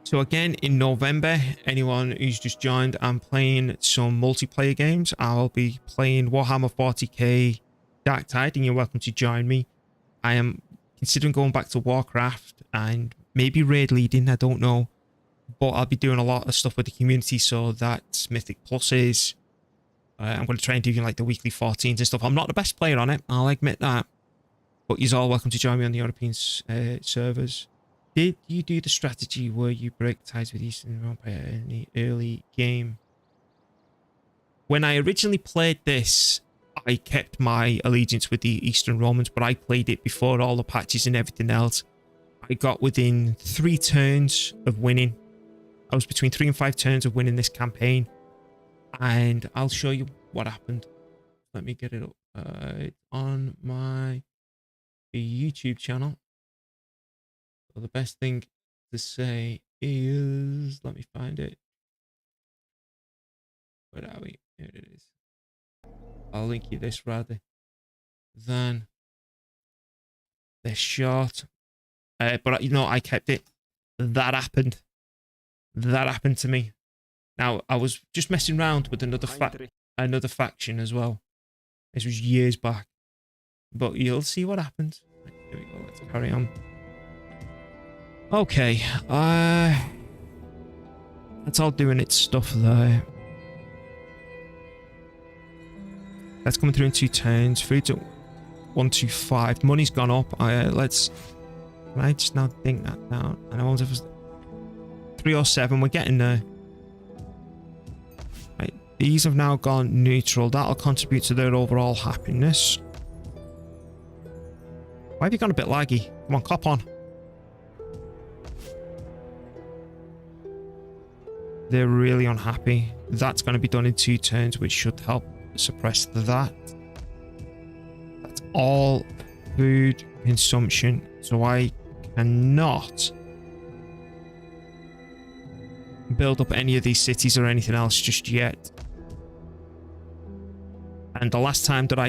So again, in November, anyone who's just joined, I'm playing some multiplayer games. I'll be playing Warhammer 40k Dark Tide, and you're welcome to join me. I am considering going back to Warcraft and maybe raid leading, I don't know. But I'll be doing a lot of stuff with the community, so that's Mythic Pluses. I'm going to try and do like the weekly 14s and stuff. I'm not the best player on it, I'll admit that. But you're all welcome to join me on the European servers. Did you do the strategy where you break ties with Eastern Empire in the early game? When I originally played this, I kept my allegiance with the Eastern Romans, but I played it before all the patches and everything else. I got within 3 turns of winning. I was between 3 and 5 turns of winning this campaign. And I'll show you what happened. Let me get it up on my YouTube channel. So the best thing to say is... Let me find it. Where are we? Here it is. I'll link you this rather than this short. But you know, I kept it. That happened. That happened to me. Now, I was just messing around with another faction as well. This was years back. But you'll see what happens. Right, here we go. Let's carry on. Okay. That's all doing its stuff there. That's coming through in 2 turns. Food's at 125. Money's gone up. Let's... Can I just now think that down? And I wonder if it's 307. We're getting there. Right. These have now gone neutral. That'll contribute to their overall happiness. Why have you gone a bit laggy? Come on, cop on. They're really unhappy. That's going to be done in 2 turns, which should help suppress that. That's all food consumption. So I cannot build up any of these cities or anything else just yet. And the last time that I